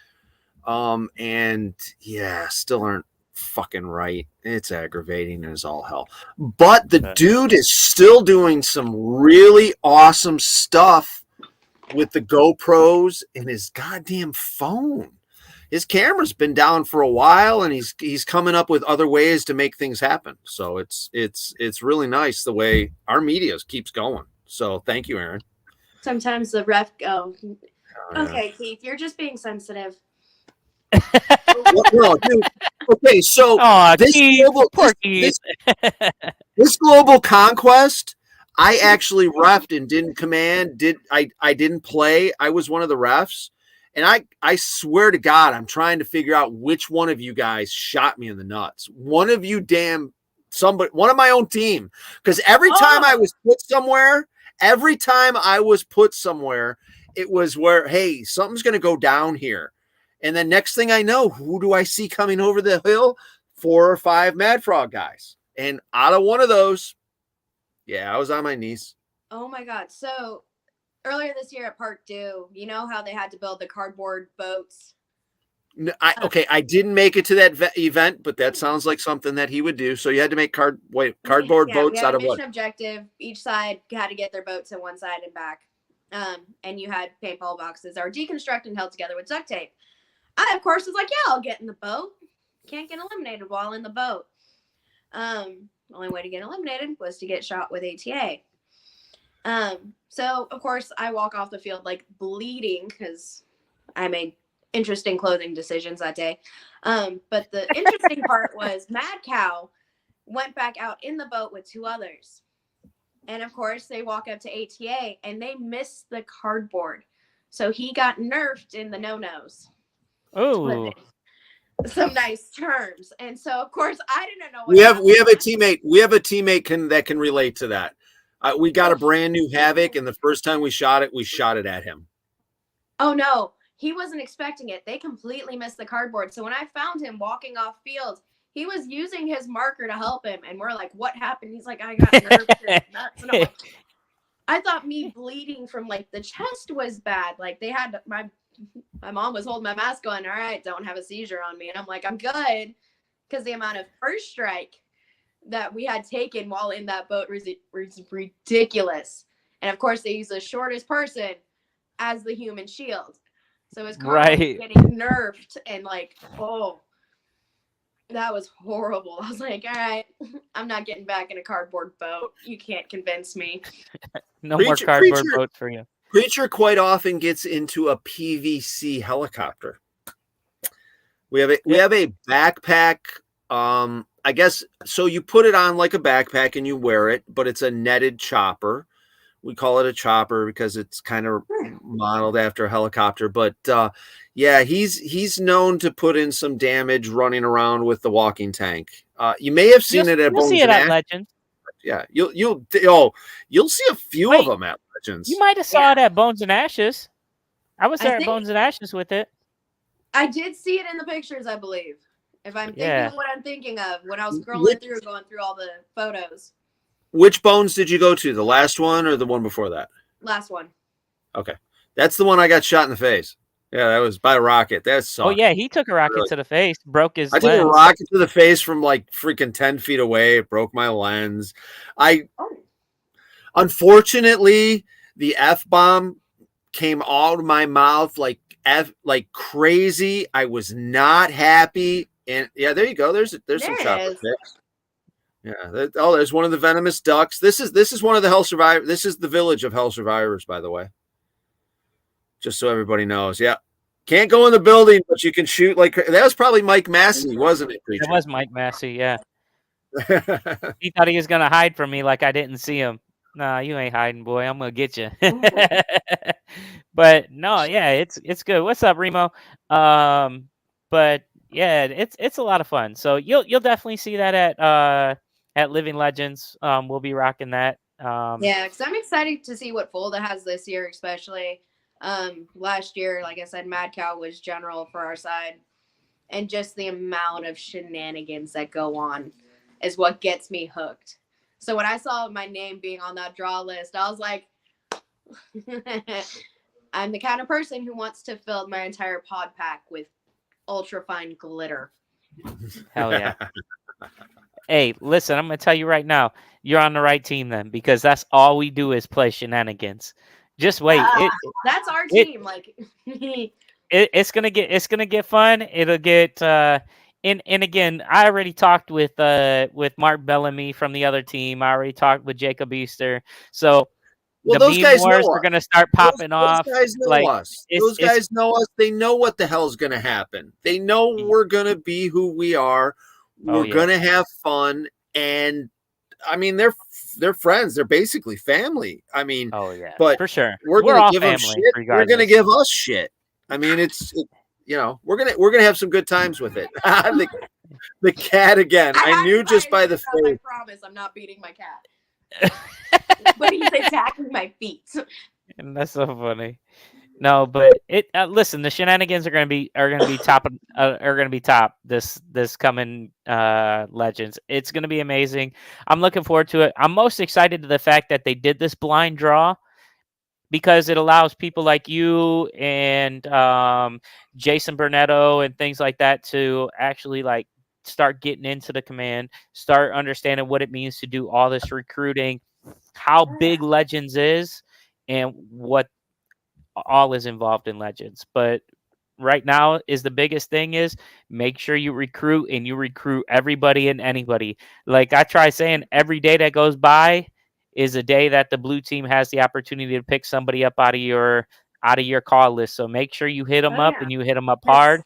and still aren't fucking right. It's aggravating as all hell. But the dude is still doing some really awesome stuff with the GoPros and his goddamn phone. His camera's been down for a while, and he's coming up with other ways to make things happen. So it's really nice the way our media keeps going. So thank you, Aaron. Sometimes the ref go, okay, Keith, you're just being sensitive. No, dude. Okay, so this global conquest, I actually refed and didn't command. I didn't play. I was one of the refs. And I swear to God, I'm trying to figure out which one of you guys shot me in the nuts. One of you damn one of my own team. Because every time I was put somewhere, it was where, hey, something's going to go down here. And then next thing I know, who do I see coming over the hill? 4 or 5 Mad Frog guys. And out of one of those, yeah, I was on my knees. Oh my God. So earlier this year at Park Dew, you know how they had to build the cardboard boats? No, I didn't make it to that event, but that sounds like something that he would do. So you had to make cardboard boats out of what? Mission objective. Each side had to get their boats in one side and back. And you had paintball boxes that were deconstructed and held together with duct tape. I, of course, was like, yeah, I'll get in the boat. Can't get eliminated while in the boat. Only way to get eliminated was to get shot with ATA. So, of course, I walk off the field like bleeding because I made interesting clothing decisions that day. But the interesting part was Mad Cow went back out in the boat with 2 others. And, of course, they walk up to ATA and they missed the cardboard. So he got nerfed in the no-nos. Oh. Some nice terms. And so, of course, I didn't know. We have a teammate. We have a teammate that can relate to that. We got a brand new Havoc, and the first time we shot it at him. Oh no, he wasn't expecting it. They completely missed the cardboard. So when I found him walking off field, he was using his marker to help him, and we're like, "What happened?" He's like, "I got nerfed and nuts." And I'm like, I thought me bleeding from like the chest was bad. Like they had my mom was holding my mask going, all right, don't have a seizure on me. And I'm like, I'm good. Because the amount of first strike that we had taken while in that boat was ridiculous. And of course, they use the shortest person as the human shield. So his car was getting nerfed and like, oh, that was horrible. I was like, all right, I'm not getting back in a cardboard boat. You can't convince me. No more cardboard boats for you. Preacher quite often gets into a PVC helicopter. We have a backpack. I guess so. You put it on like a backpack and you wear it, but it's a netted chopper. We call it a chopper because it's kind of modeled after a helicopter. But yeah, he's known to put in some damage running around with the walking tank. You may have seen it at Bones see it at Legends. Yeah, you'll see a few of them at Legends. You might have saw it at Bones and Ashes. I was there at Bones and Ashes with it. I did see it in the pictures, I believe. If I'm thinking of what I'm thinking of when I was scrolling through, going through all the photos. Which Bones did you go to? The last one or the one before that? Last one. Okay. That's the one I got shot in the face. Yeah, that was by a rocket. That sucked. Oh, yeah, he took a rocket to the face, broke his lens. I took a rocket to the face from like freaking 10 feet away. It broke my lens. Unfortunately, the F-bomb came out of my mouth like crazy. I was not happy. And yeah, there you go. There's some chopper fix. Yeah. There's one of the venomous ducks. This is one of the Hell Survivors. This is the village of Hell Survivors, by the way. Just so everybody knows. Yeah. Can't go in the building, but you can shoot like that. Was probably Mike Massey, wasn't it? Preacher? It was Mike Massey, yeah. He thought he was gonna hide from me like I didn't see him. Nah, you ain't hiding, boy. I'm gonna get you. But no, yeah, it's good. What's up, Remo? But yeah, it's a lot of fun. So you'll definitely see that at Living Legends. We'll be rocking that. Yeah, because I'm excited to see what Fulda has this year, especially. Last year, like I said, Mad Cow was general for our side, and just the amount of shenanigans that go on is what gets me hooked. So when I saw my name being on that draw list, I was like, I'm the kind of person who wants to fill my entire pod pack with ultra fine glitter. Hell yeah. Hey, listen, I'm gonna tell you right now, you're on the right team then, because that's all we do is play shenanigans. Just wait. That's our team. It's gonna get fun. It'll get and again, I already talked with Mark Bellamy from the other team. I already talked with Jacob Easter. So the those guys wars are gonna start popping off. Those guys know us. Those guys know us. They know what the hell's gonna happen. They know we're gonna be who we are. We're gonna have fun, and I mean they're friends. They're basically family. I mean, but for sure, we're gonna give them shit. They're gonna give us shit. I mean, we're gonna have some good times with it. The cat again. I knew just by the I face. promise I'm not beating my cat. But he's attacking my feet. And that's so funny. No, but it. Listen, the shenanigans are gonna be top this coming Legends. It's gonna be amazing. I'm looking forward to it. I'm most excited to the fact that they did this blind draw because it allows people like you and Jason Burnetto and things like that to actually like start getting into the command, start understanding what it means to do all this recruiting, how big Legends is, and what all is involved in Legends. But right now is the biggest thing is make sure you recruit and you recruit everybody and anybody. Like I try saying, every day that goes by is a day that the blue team has the opportunity to pick somebody up out of your call list. So make sure you hit them up and you hit them up hard.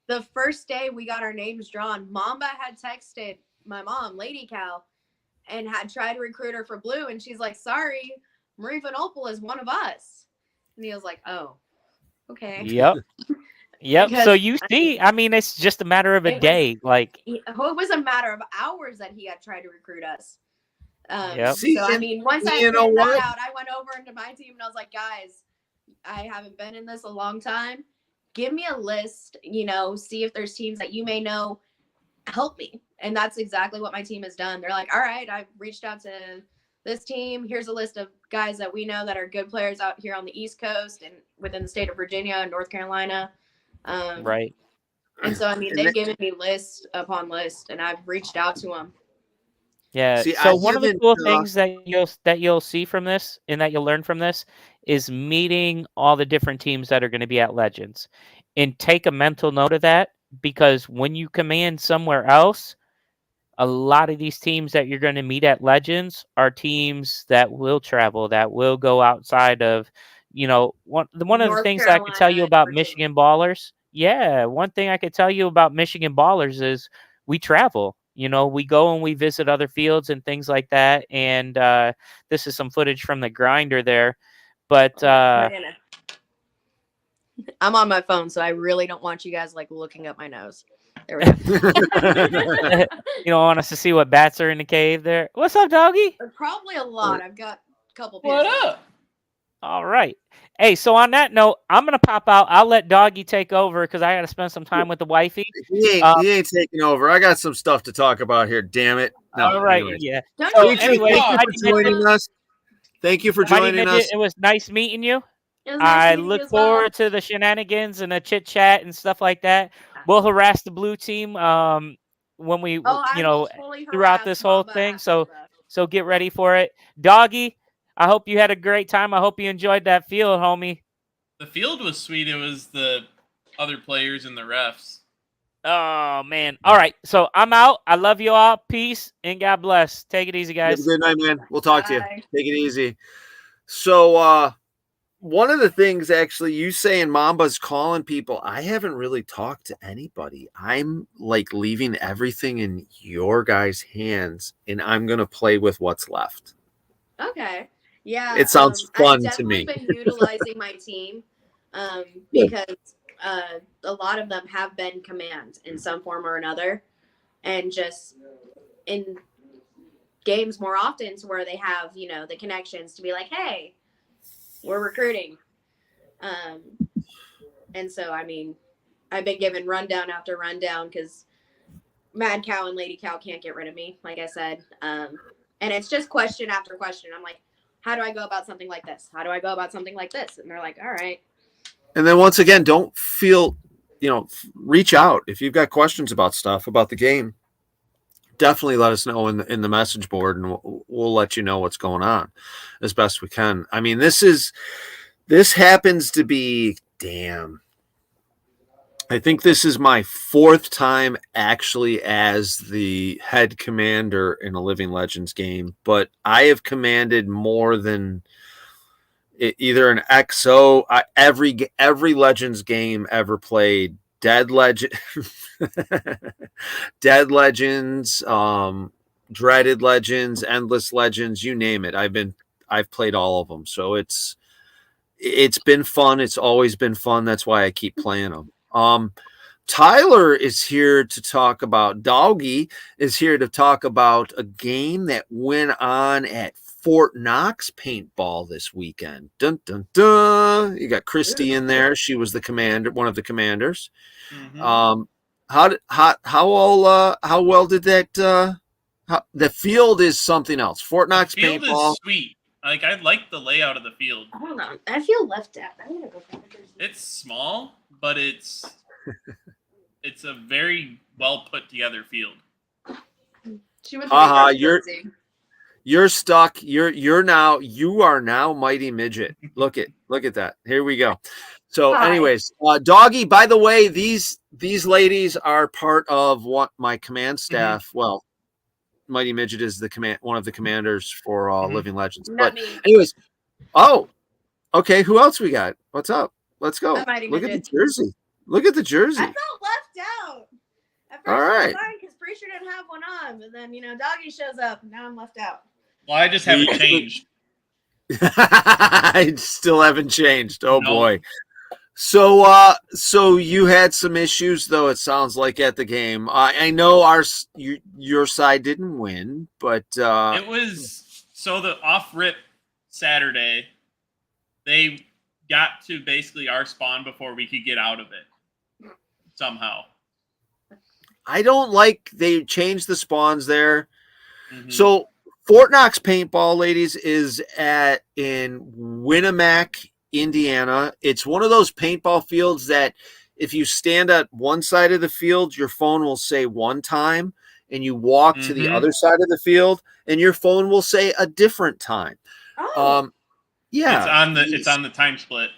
The first day we got our names drawn, Mamba had texted my mom, Lady Cal, and had tried to recruit her for blue, and she's like, sorry, Marie Van Opel is one of us. And he was like, oh, okay. Yep. Because, so you see, I mean, it's just a matter of a day. It was a matter of hours that he had tried to recruit us. See, so, I mean, once I figured that out, I went over into my team and I was like, guys, I haven't been in this a long time. Give me a list, see if there's teams that you may know. Help me. And that's exactly what my team has done. They're like, all right, I've reached out to this team. Here's a list of guys that we know that are good players out here on the East Coast and within the state of Virginia and North Carolina. Right. And so, I mean, they've given me list upon list, and I've reached out to them. Yeah. See, so one of the cool things that you'll see from this and that you'll learn from this is meeting all the different teams that are going to be at Legends, and take a mental note of that, because when you command somewhere else, a lot of these teams that you're going to meet at Legends are teams that will travel, that will go outside of, one of the things that I could tell you about Michigan Ballers. Yeah, one thing I could tell you about Michigan Ballers is we travel. We go and we visit other fields and things like that. And this is some footage from the grinder there. But I'm on my phone, so I really don't want you guys looking up my nose. There we go. You don't want us to see what bats are in the cave there. What's up, doggy? Probably a lot. I've got a couple. What up? All right. Hey, so on that note, I'm gonna pop out. I'll let Doggy take over because I got to spend some time with the wifey. He ain't taking over. I got some stuff to talk about here. Damn it! No, all right. Anyways. Yeah. So anyway, thank you for joining us. Thank you for joining us. It was nice meeting you. I look forward to the shenanigans and the chit chat and stuff like that. We'll harass the blue team when we, throughout this whole thing. So get ready for it, Doggy. I hope you had a great time. I hope you enjoyed that field, homie. The field was sweet. It was the other players and the refs. Oh, man. All right. So I'm out. I love you all. Peace and God bless. Take it easy, guys. Have a good night, man. We'll talk to you. Take it easy. So one of the things, actually, you saying Mamba's calling people, I haven't really talked to anybody. I'm leaving everything in your guys' hands, and I'm going to play with what's left. Okay. Yeah, it sounds fun to me. I've definitely been utilizing my team because a lot of them have been command in some form or another, and just in games more often to where they have the connections to be like, hey, we're recruiting, and so I mean, I've been given rundown after rundown because Mad Cow and Lady Cow can't get rid of me, like I said, and it's just question after question. I'm like, how do I go about something like this? How do I go about something like this? And they're like, all right. And then once again, don't feel, reach out. If you've got questions about stuff, about the game, definitely let us know in the message board, and we'll let you know what's going on as best we can. I mean, this happens to be, I think this is my 4th time actually as the head commander in a Living Legends game, but I have commanded more than either an XO, every Legends game ever played, Dead Legends, Dreaded Legends, Endless Legends, you name it. I've played all of them. So it's been fun. It's always been fun. That's why I keep playing them. Tyler is here to talk about, Doggy is here to talk about a game that went on at Fort Knox paintball this weekend. Dun dun dun. You got Christy in there. She was the commander, one of the commanders. Mhm. How well did that the field is something else. Fort Knox Field paintball. is sweet. Like I like the layout of the field. I don't know. I feel left out. I'm gonna go back. It's small, but it's a very well put together field. She would You're stuck. You are now Mighty Midget. Look at that. Here we go. So, Hi. anyways, Doggy. By the way, these ladies are part of my command staff. Well, Mighty Midget is one of the commanders for Living Legends. Not but me. anyways, okay. Who else we got? What's up? Let's go. I'm Mighty Look at the Midget. jersey. Look at the jersey. I felt left out. At first, All right. because Preacher didn't have one on, but then Doggy shows up, and now I'm left out. Well, I just haven't changed. I still haven't changed. Oh No. boy. So you had some issues though, it sounds like, at the game. I know your side didn't win, but It was so the off rip Saturday, they got to basically our spawn before we could get out of it somehow. I don't like they changed the spawns there. Mhm. So Fort Knox paintball, ladies, is in Winnemac, Indiana. It's one of those paintball fields that if you stand at one side of the field, your phone will say one time, and you walk to the other side of the field, and your phone will say a different time. Oh. Yeah, it's on the time split.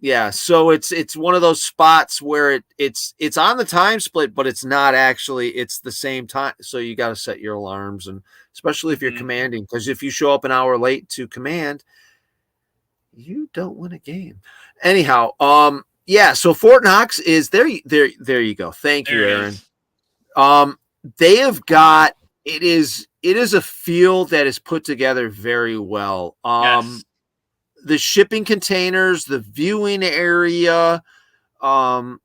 yeah. So it's one of those spots where it's on the time split, but it's not actually. It's the same time, so you got to set your alarms, and especially if you're commanding, because if you show up an hour late to command, you don't win a game. Anyhow, yeah. So Fort Knox is there. There you go. Thank you, Aaron. They have got it is a field that is put together very well. Yes. The shipping containers, the viewing area, the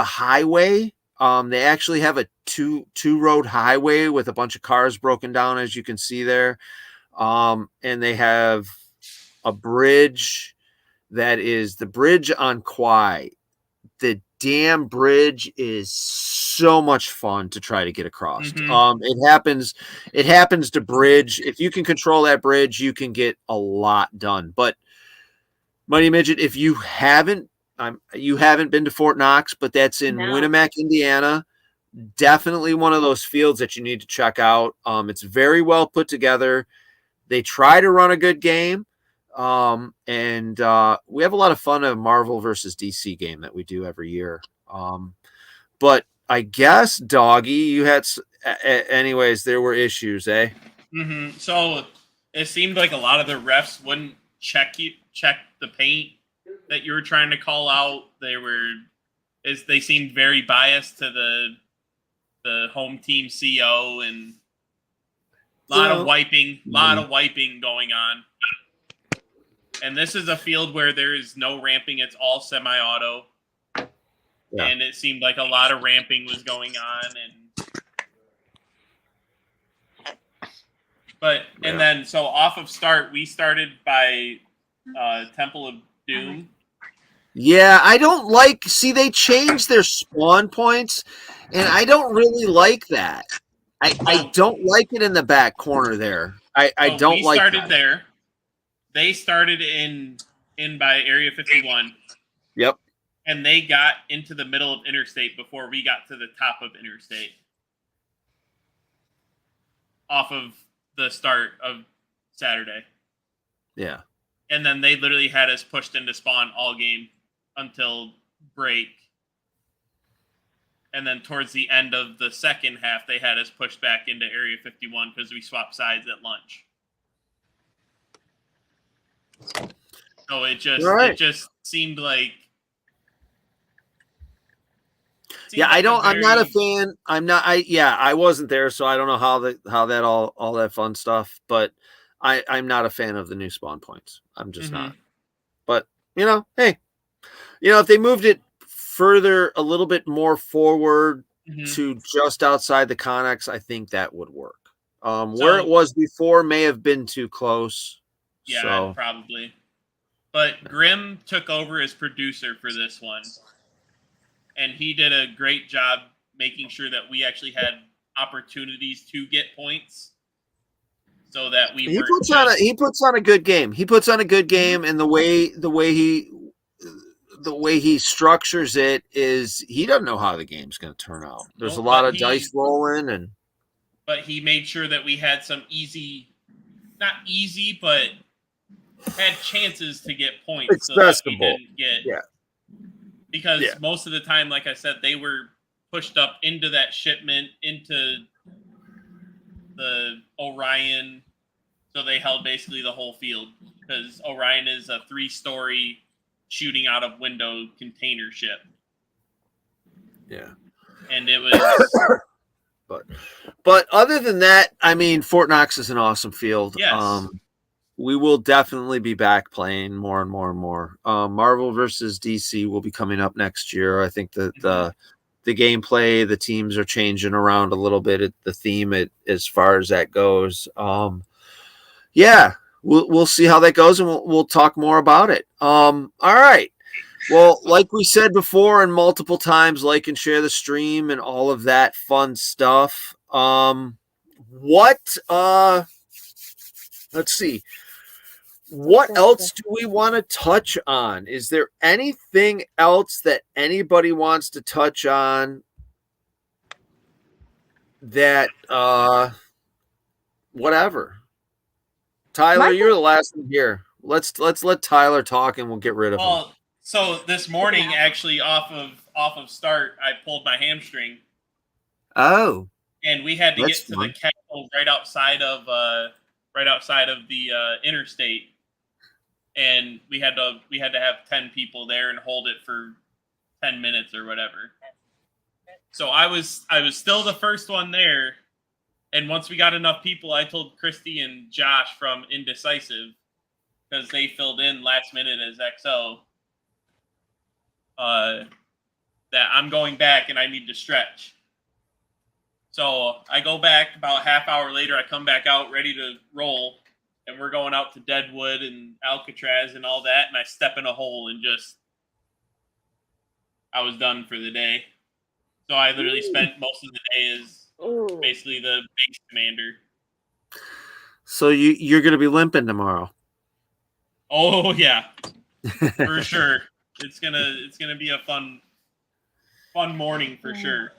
highway. They actually have a two road highway with a bunch of cars broken down, as you can see there. And they have a bridge that is the bridge on Kauai. The damn bridge is so much fun to try to get across. It happens to bridge. If you can control that bridge, you can get a lot done. But Mighty Midget, if you haven't been to Fort Knox, but that's in Winnemac, Indiana, definitely one of those fields that you need to check out. It's very well put together. They try to run a good game. And we have a lot of fun at a Marvel versus DC game that we do every year. But I guess, Doggy, you had, anyways, there were issues, eh? Mm-hmm. So it seemed like a lot of the refs wouldn't check the paint that you were trying to call out. They seemed very biased to the home team CO, and a lot of wiping going on. And this is a field where there is no ramping. It's all semi-auto. Yeah. And it seemed like a lot of ramping was going on. And then, so off of start, we started by Temple of Doom. Yeah, I don't they changed their spawn points, and I don't really like that. I don't like it in the back corner there. I don't like that. We started there. They started in by Area 51. Yep. And they got into the middle of Interstate before we got to the top of Interstate. Off of the start of Saturday. Yeah. And then they literally had us pushed into spawn all game until break. And then towards the end of the second half, they had us pushed back into Area 51 because we swapped sides at lunch. So it just seemed like. I'm not a fan. I wasn't there, so I don't know how that all that fun stuff. But I'm not a fan of the new spawn points. I'm just not. But hey, if they moved it further, a little bit more forward Mhm. to just outside the Connex, I think that would work. Where So- it was before may have been too close. Yeah, So probably. But Grim took over as producer for this one, and he did a great job making sure that we actually had opportunities to get points, so that we he weren't puts on a good game. He puts on a good game, and the way he structures it is he doesn't know how the game's going to turn out. There's a Nope, lot but of dice rolling, and but he made sure that we had some not easy, but had chances to get points. Accessible. So that we didn't get, Yeah. Because Yeah. most of the time, like I said, they were pushed up into that shipment, into the Orion. So they held basically the whole field, because Orion is a 3-story shooting out of window container ship. yeah. And it was But other than that, I mean, Fort Knox is an awesome field. Yes. We will definitely be back playing more and more and more. Marvel versus DC will be coming up next year. I think that the gameplay, the teams are changing around a little bit. The theme, as far as that goes. Yeah, we'll see how that goes, and we'll talk more about it. All right. Well, like we said before, and multiple times, like and share the stream and all of that fun stuff. Let's see. What else do we want to touch on? Is there anything else that anybody wants to touch on that whatever? Tyler, you're the last one here. Let's let Tyler talk, and we'll get rid of him. well. So this morning, actually, off of start, I pulled my hamstring, Oh, and we had to That's get to fun. the kennel right outside of the interstate, and we had to have 10 people there and hold it for 10 minutes or whatever. So I was still the first one there, and once we got enough people, I told Christy and Josh from Indecisive, because they filled in last minute as XO, that I'm going back and I need to stretch. So I go back about half hour later. I come back out ready to roll, and we're going out to Deadwood and Alcatraz and all that. And I step in a hole and I was done for the day. So I literally spent most of the day as basically the base commander. so you're going to be limping tomorrow. Oh yeah, for sure. It's gonna be a fun morning for sure.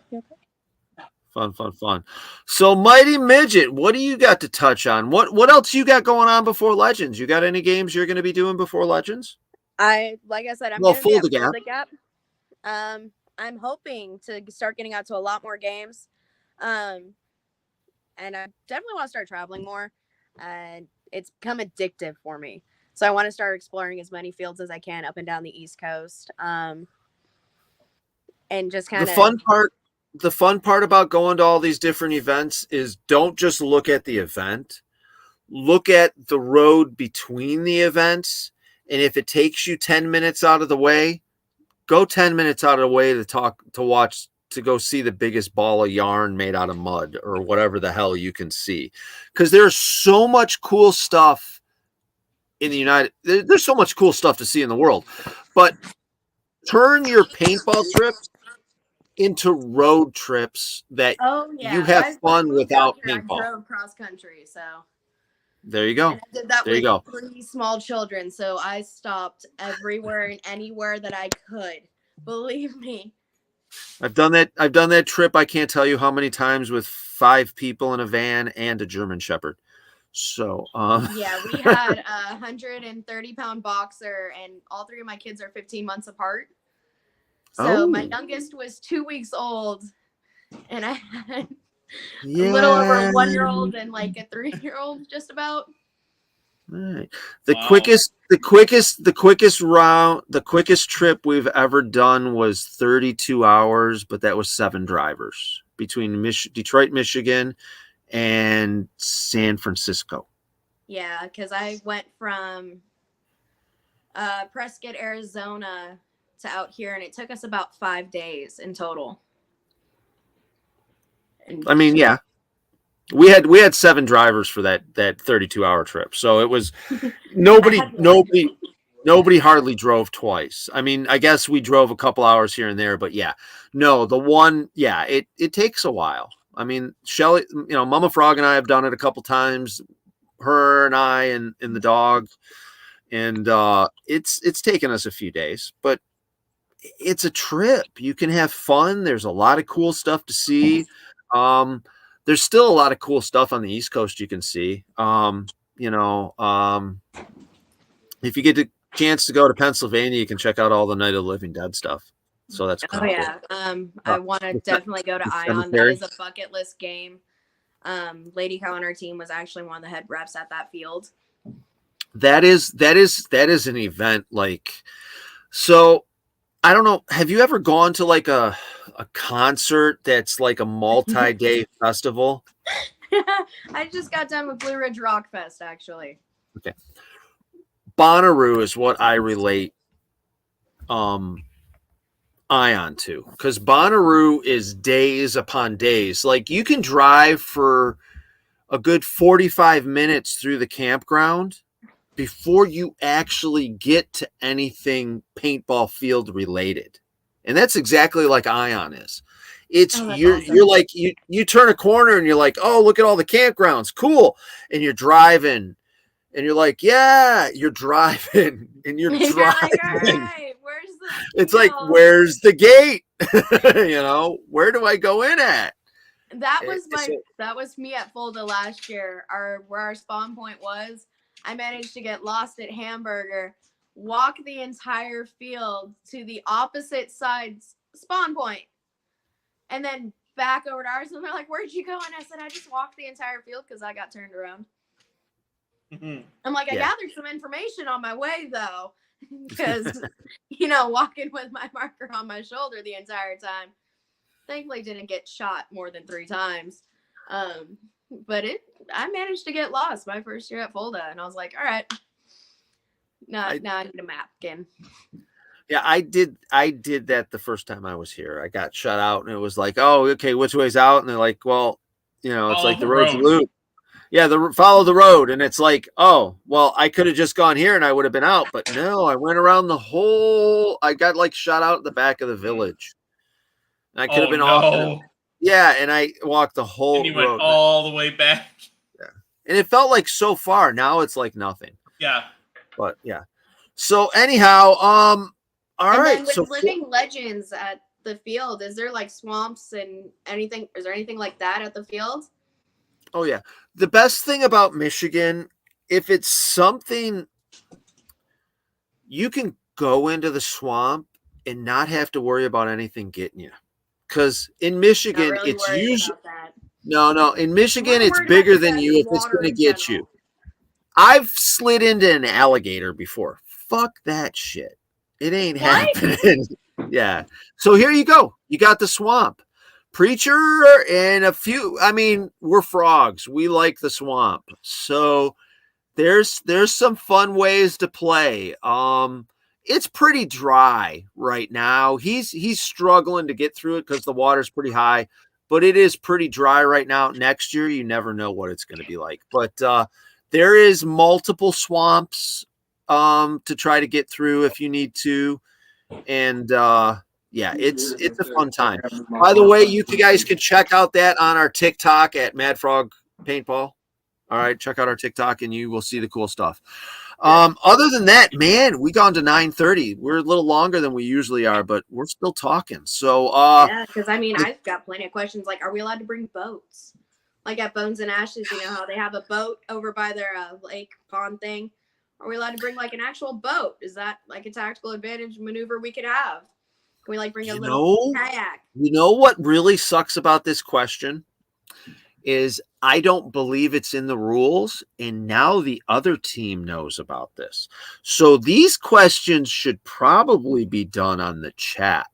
Fun. So, Mighty Midget, what do you got to touch on? What else you got going on before Legends? You got any games you're going to be doing before Legends? Like I said, I'm Well, gonna be Fold at the Gap. Fold the Gap. I'm hoping to start getting out to a lot more games. And I definitely want to start traveling more. And it's become addictive for me. So I want to start exploring as many fields as I can up and down the East Coast. And just kind of the fun part about going to all these different events is don't just look at the event. Look at the road between the events. And if it takes you 10 minutes out of the way, go 10 minutes out of the way to go see the biggest ball of yarn made out of mud or whatever the hell you can see. Because there's so much cool stuff in the there's so much cool stuff to see in the world. But turn your paintball trips into road trips that you have fun without paintball. I drove cross country, so there you go. And I did that there you with go. 3 small children, so I stopped everywhere and anywhere that I could. Believe me. I've done that trip. I can't tell you how many times with 5 people in a van and a German Shepherd. So yeah, we had a 130-pound boxer, and all 3 of my kids are 15 months apart. So my youngest was 2 weeks old, and I had a little over a 1-year-old and like a 3-year-old, just about. All right. The quickest trip we've ever done was 32 hours, but that was 7 drivers between Detroit, Michigan, and San Francisco. Yeah, because I went from Prescott, Arizona to out here, and it took us about 5 days in total. I mean, yeah, we had 7 drivers for that 32-hour trip, so it was nobody hardly drove twice. I mean, I guess we drove a couple hours here and there, but yeah, no, the one, yeah, it takes a while. I mean, Shelly, Mama Frog and I have done it a couple times, her and I and the dog, and it's taken us a few days, but it's a trip. You can have fun. There's a lot of cool stuff to see. There's still a lot of cool stuff on the East Coast you can see. If you get the chance to go to Pennsylvania, you can check out all the Night of the Living Dead stuff. So that's cool. I want to definitely go to Ion. That is a bucket list game. Lady Cow on our team was actually one of the head reps at that field. That is an event, like, so I don't know. Have you ever gone to like a concert that's like a multi-day festival? I just got done with Blue Ridge Rock Fest, actually. Okay. Bonnaroo is what I relate Ion to, because Bonnaroo is days upon days. Like, you can drive for a good 45 minutes through the campground before you actually get to anything paintball field related. And that's exactly like Ion is. It's you're like you turn a corner and you're like, oh, look at all the campgrounds, cool. And you're driving and you're like, yeah, you're driving and you're driving. Like, all right, where's the it's like, where's the gate? Where do I go in at? That was me at Fulda last year. Where our spawn point was. I managed to get lost at Hamburger, walk the entire field to the opposite side's spawn point, and then back over to ours. And they're like, "Where'd you go?" And I said, "I just walked the entire field because I got turned around." Mm-hmm. I'm like, I gathered some information on my way though, because walking with my marker on my shoulder the entire time. Thankfully, didn't get shot more than 3 times. But I managed to get lost my first year at Fulda, and I was like, all right, now I need a map again. Yeah, I did that the first time I was here. I got shut out, and it was like, oh, okay, which way's out? And they're like, well, it's like the road's loop. Yeah, follow the road. And it's like, oh, well, I could have just gone here and I would have been out. But no, I went around I got like shot out at the back of the village. And I could have been off. Yeah, and I walked the whole road. And went all the way back. Yeah. And it felt like so far. Now it's like nothing. Yeah. But yeah. So anyhow, all right. With Living Legends at the field, is there like swamps and anything? Is there anything like that at the field? Oh yeah. The best thing about Michigan, if it's something, you can go into the swamp and not have to worry about anything getting you. Because in Michigan, really it's usually no. In Michigan, it's bigger than you if it's going to get you. I've slid into an alligator before. Fuck that shit. It ain't happening. Yeah. So here you go. You got the swamp. Preacher and a few. I mean, we're frogs. We like the swamp. So there's some fun ways to play. It's pretty dry right now. He's struggling to get through it because the water's pretty high, but it is pretty dry right now. Next year, you never know what it's going to be like. But there is multiple swamps to try to get through if you need to. And yeah, it's a fun time. By the way, you guys can check out that on our TikTok at Mad Frog Paintball. All right, check out our TikTok and you will see the cool stuff. Other than that, man, we gone to 9:30. We're a little longer than we usually are, but we're still talking. So yeah, because I mean, I've got plenty of questions. Like, are we allowed to bring boats? Like at Bones and Ashes, you know how they have a boat over by their lake pond thing. Are we allowed to bring like an actual boat? Is that like a tactical advantage maneuver we could have? Can we like bring a little kayak? You know what really sucks about this question is I don't believe it's in the rules, and now the other team knows about this. So these questions should probably be done on the chat.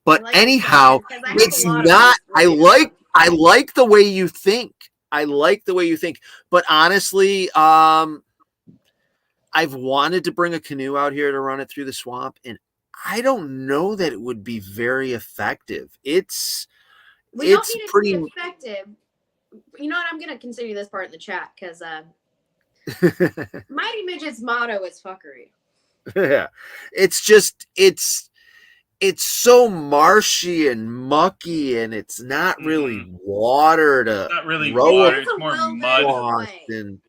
But anyhow, it's not. I like the way you think. I like the way you think. But honestly, I've wanted to bring a canoe out here to run it through the swamp, and I don't know that it would be very effective. It's We don't it's need it pretty. to be effective. You know what? I'm gonna consider this part in the chat because Mighty Midget's motto is fuckery. Yeah, it's just it's so marshy and mucky, and it's not really water to Not really row water, It's it's a more well-made mud. way. and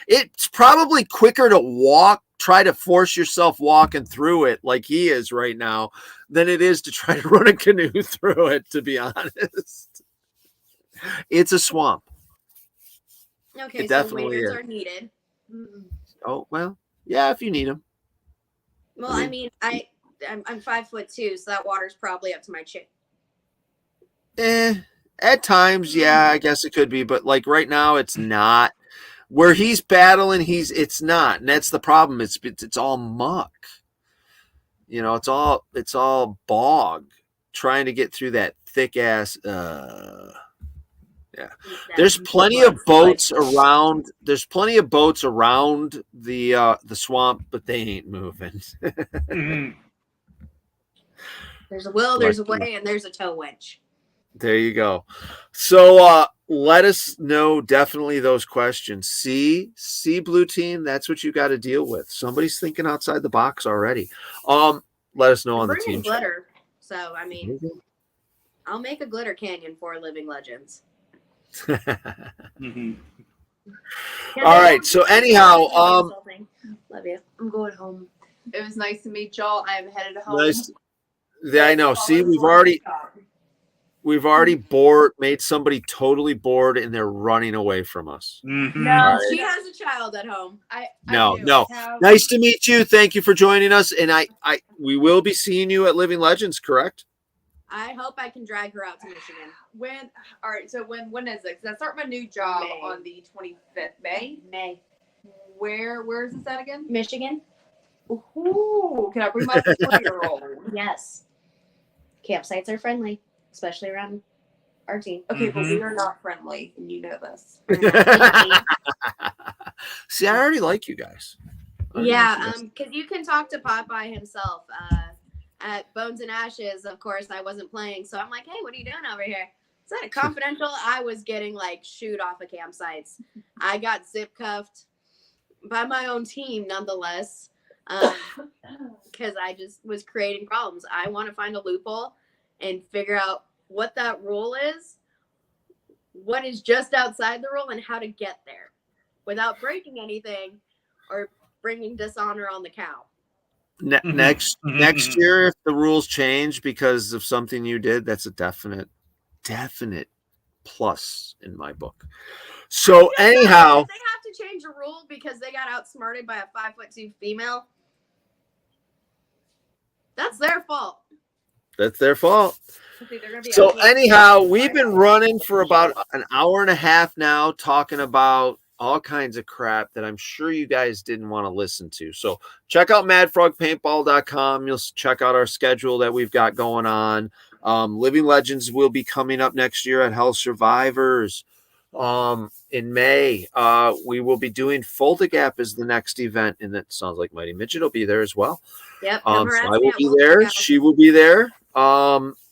it's probably quicker to try to force yourself walking through it like he is right now than it is to try to run a canoe through it, to be honest. It's a swamp. Okay, It so definitely waders is. are needed. Oh, well, yeah, if you need them. Well, I I mean, I'm 5'2", so that water's probably up to my chin. At times, yeah, I guess it could be, but like right now it's not. Where he's battling, it's not. And that's the problem. It's all muck. You know, it's all bog trying to get through that thick ass yeah. There's plenty of boats around. There's plenty of boats around the swamp, but they ain't moving. There's a will, there's a way, and there's a tow winch. There you go. So let us know definitely those questions. See blue team, that's what you got to deal with. Somebody's thinking outside the box already. Let us know on the team. Glitter. So I mean, I'll make a glitter canyon for Living Legends. All right. So anyhow, love you. I'm going home. It was nice to meet y'all. I'm headed home. nice. Yeah, I know. See, we've already made somebody totally bored, and they're running away from us. No, Right. she has a child at home. No. Nice to meet you. Thank you for joining us, and we will be seeing you at Living Legends, correct? I hope I can drag her out to Michigan. All right, so when is it? Because I start my new job May. on the 25th. May? May. Where is this at again? Michigan? Ooh, can I bring my 4-year-old? Yes. Campsites are friendly, especially around our team. Okay, but we are not friendly, and you know this. See, I already like you guys. Yeah, because you can talk to Popeye himself. At Bones and Ashes, of course, I wasn't playing, so I'm like, hey, what are you doing over here? Is that a confidential? I was getting like shoot off of campsites. I got zip cuffed by my own team, nonetheless, because I just was creating problems. I want to find a loophole and figure out what that rule is, what is just outside the rule, and how to get there without breaking anything or bringing dishonor on the cow. Next year, if the rules change because of something you did, that's a definite plus in my book. So anyhow, if they have to change a rule because they got outsmarted by a 5'2" female, that's their fault. that's their fault. So anyhow, we've been running for about an hour and a half now, talking about all kinds of crap that I'm sure you guys didn't want to listen to. So check out madfrogpaintball.com. You'll check out our schedule that we've got going on. Living Legends will be coming up next year at Hell Survivors. In May, we will be doing Fold a Gap as the next event, and that sounds like Mighty Midget will be there as well. Yep. So I will be there. She will be there.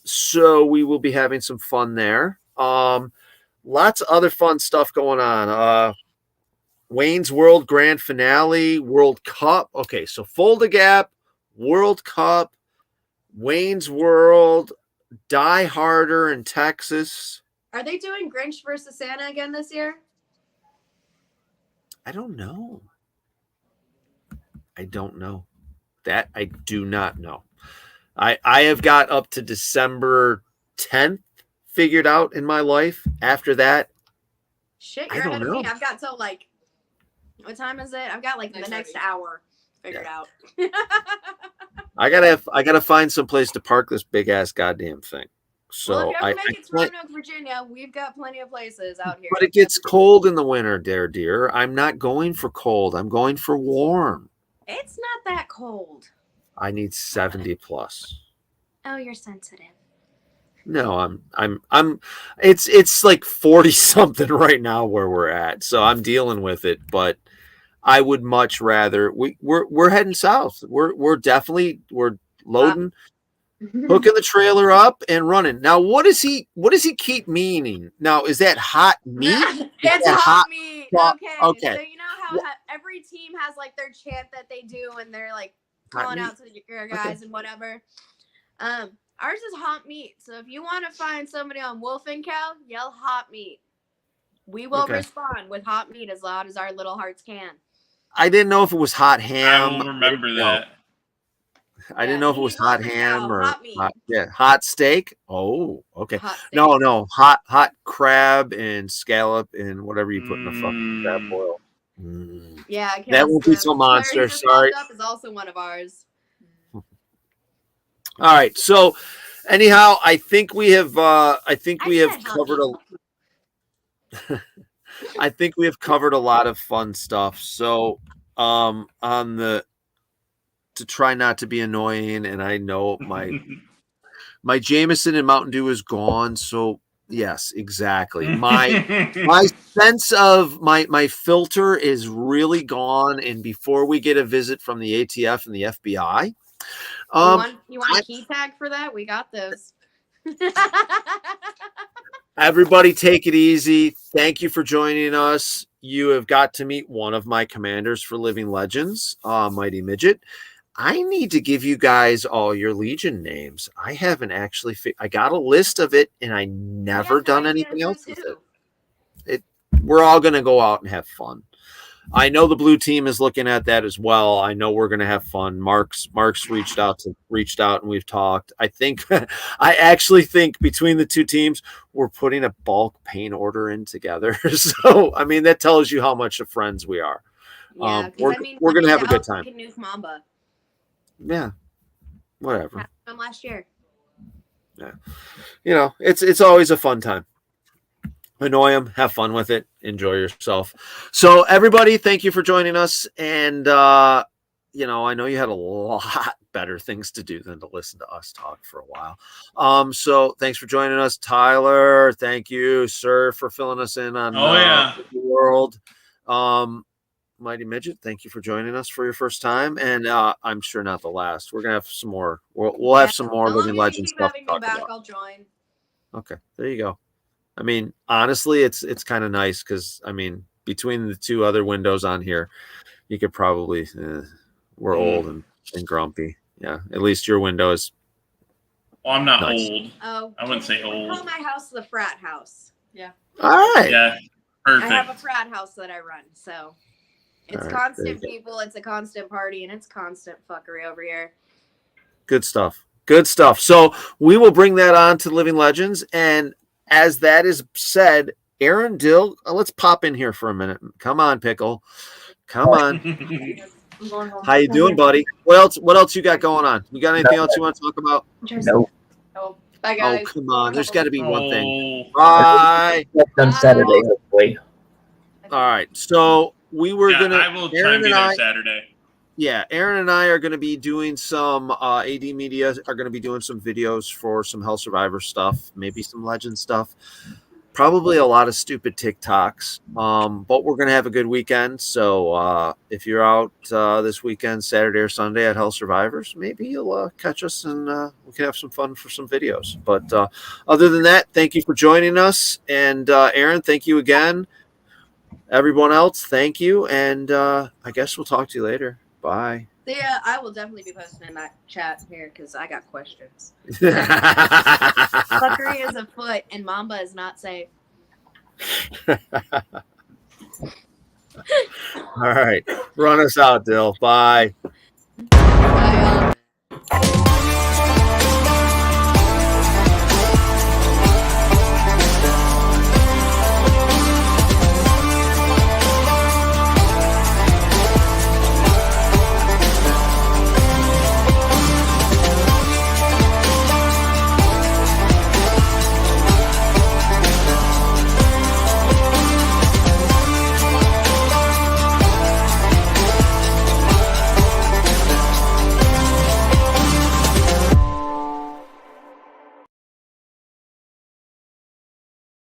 So we will be having some fun there. Lots of other fun stuff going on. Wayne's World Grand Finale, World Cup. Okay, so Fold a Gap, World Cup, Wayne's World, Die Harder in Texas. Are they doing Grinch versus Santa again this year? I don't know. That I do not know. I have got up to December 10th figured out in my life. After that, shit, you're ahead of me. I've got till like, what time is it? I've got like the next hour figured out. I gotta find some place to park this big ass goddamn thing. So well, if you ever make it to Roanoke, Virginia, we've got plenty of places out here. But it gets cold in the winter, dear. I'm not going for cold. I'm going for warm. It's not that cold. I need 70 plus. Oh, you're sensitive. No, I'm it's like 40 something right now where we're at. So I'm dealing with it, but I would much rather we're heading south. We're loading, hooking the trailer up and running. Now, what does he keep meaning? Now, is that hot meat? It's hot meat. Okay. So you know how every team has like their chant that they do and they're like calling out to your guys and whatever. Ours is hot meat. So if you want to find somebody on Wolf and Cow, yell hot meat. We will respond with hot meat as loud as our little hearts can. I didn't know if it was hot ham. I will remember that. I didn't know if it was hot ham or hot steak. Oh, okay. Hot steak. No, hot crab and scallop and whatever you put in the fucking crab boil. Yeah, that won't be so monster. Sorry, up is also one of ours. All right. So, anyhow, I think we have covered I think we have covered a lot of fun stuff. So, to try not to be annoying, and I know my Jameson and Mountain Dew is gone. So yes, exactly. My sense of my filter is really gone. And before we get a visit from the ATF and the FBI, you want a key tag for that? We got those. Everybody take it easy. Thank you for joining us. You have got to meet one of my commanders for Living Legends, Mighty Midget. I need to give you guys all your Legion names. I haven't actually I got a list of it, and I never done anything else with it. We're all going to go out and have fun. I know the blue team is looking at that as well. I know we're going to have fun. Mark's reached out and we've talked. I actually think between the two teams, we're putting a bulk paint order in together. So, I mean, that tells you how much of friends we are. Yeah, we're going to have a good time. Nuke Mamba. Yeah, whatever. From last year. Yeah, it's always a fun time. Annoy them, have fun with it, enjoy yourself. So everybody, thank you for joining us. And I know you had a lot better things to do than to listen to us talk for a while. So thanks for joining us, Tyler. Thank you, sir, for filling us in on the world. Mighty Midget, thank you for joining us for your first time, and I'm sure not the last. We're gonna have some more. We'll have some more Living Legends stuff to talk about. I'll join. Okay, there you go. I mean, honestly, it's kind of nice because between the two other windows on here, you could probably we're old and grumpy. Yeah, at least your window is. Well, I'm not nice. old. Oh, I wouldn't say old. Call my house the frat house. Yeah. All right. Yeah. Perfect. I have a frat house that I run, so. It's right, constant people, it's a constant party, and it's constant fuckery over here. Good stuff. Good stuff. So we will bring that on to Living Legends. And as that is said, Aaron Dill, let's pop in here for a minute. Come on, Pickle. Come on. How you doing, buddy? What else you got going on? You got anything else you want to talk about? No. Oh, bye, guys. Oh, come on. There's got to be one thing. Bye. On Saturday, hopefully. All right. So we were gonna. I will try and be there Saturday. Yeah, Aaron and I are going to be doing some AD Media are going to be doing some videos for some Hell Survivor stuff, maybe some Legend stuff, probably a lot of stupid TikToks. But we're going to have a good weekend. So if you're out this weekend, Saturday or Sunday at Hell Survivors, maybe you'll catch us and we can have some fun for some videos. But other than that, thank you for joining us. And Aaron, thank you again. Everyone else, thank you. And I guess we'll talk to you later. Bye. Yeah, I will definitely be posting in that chat here because I got questions. Fuckery is afoot and Mamba is not safe. All right. Run us out, Dill. Bye. Bye, y'all.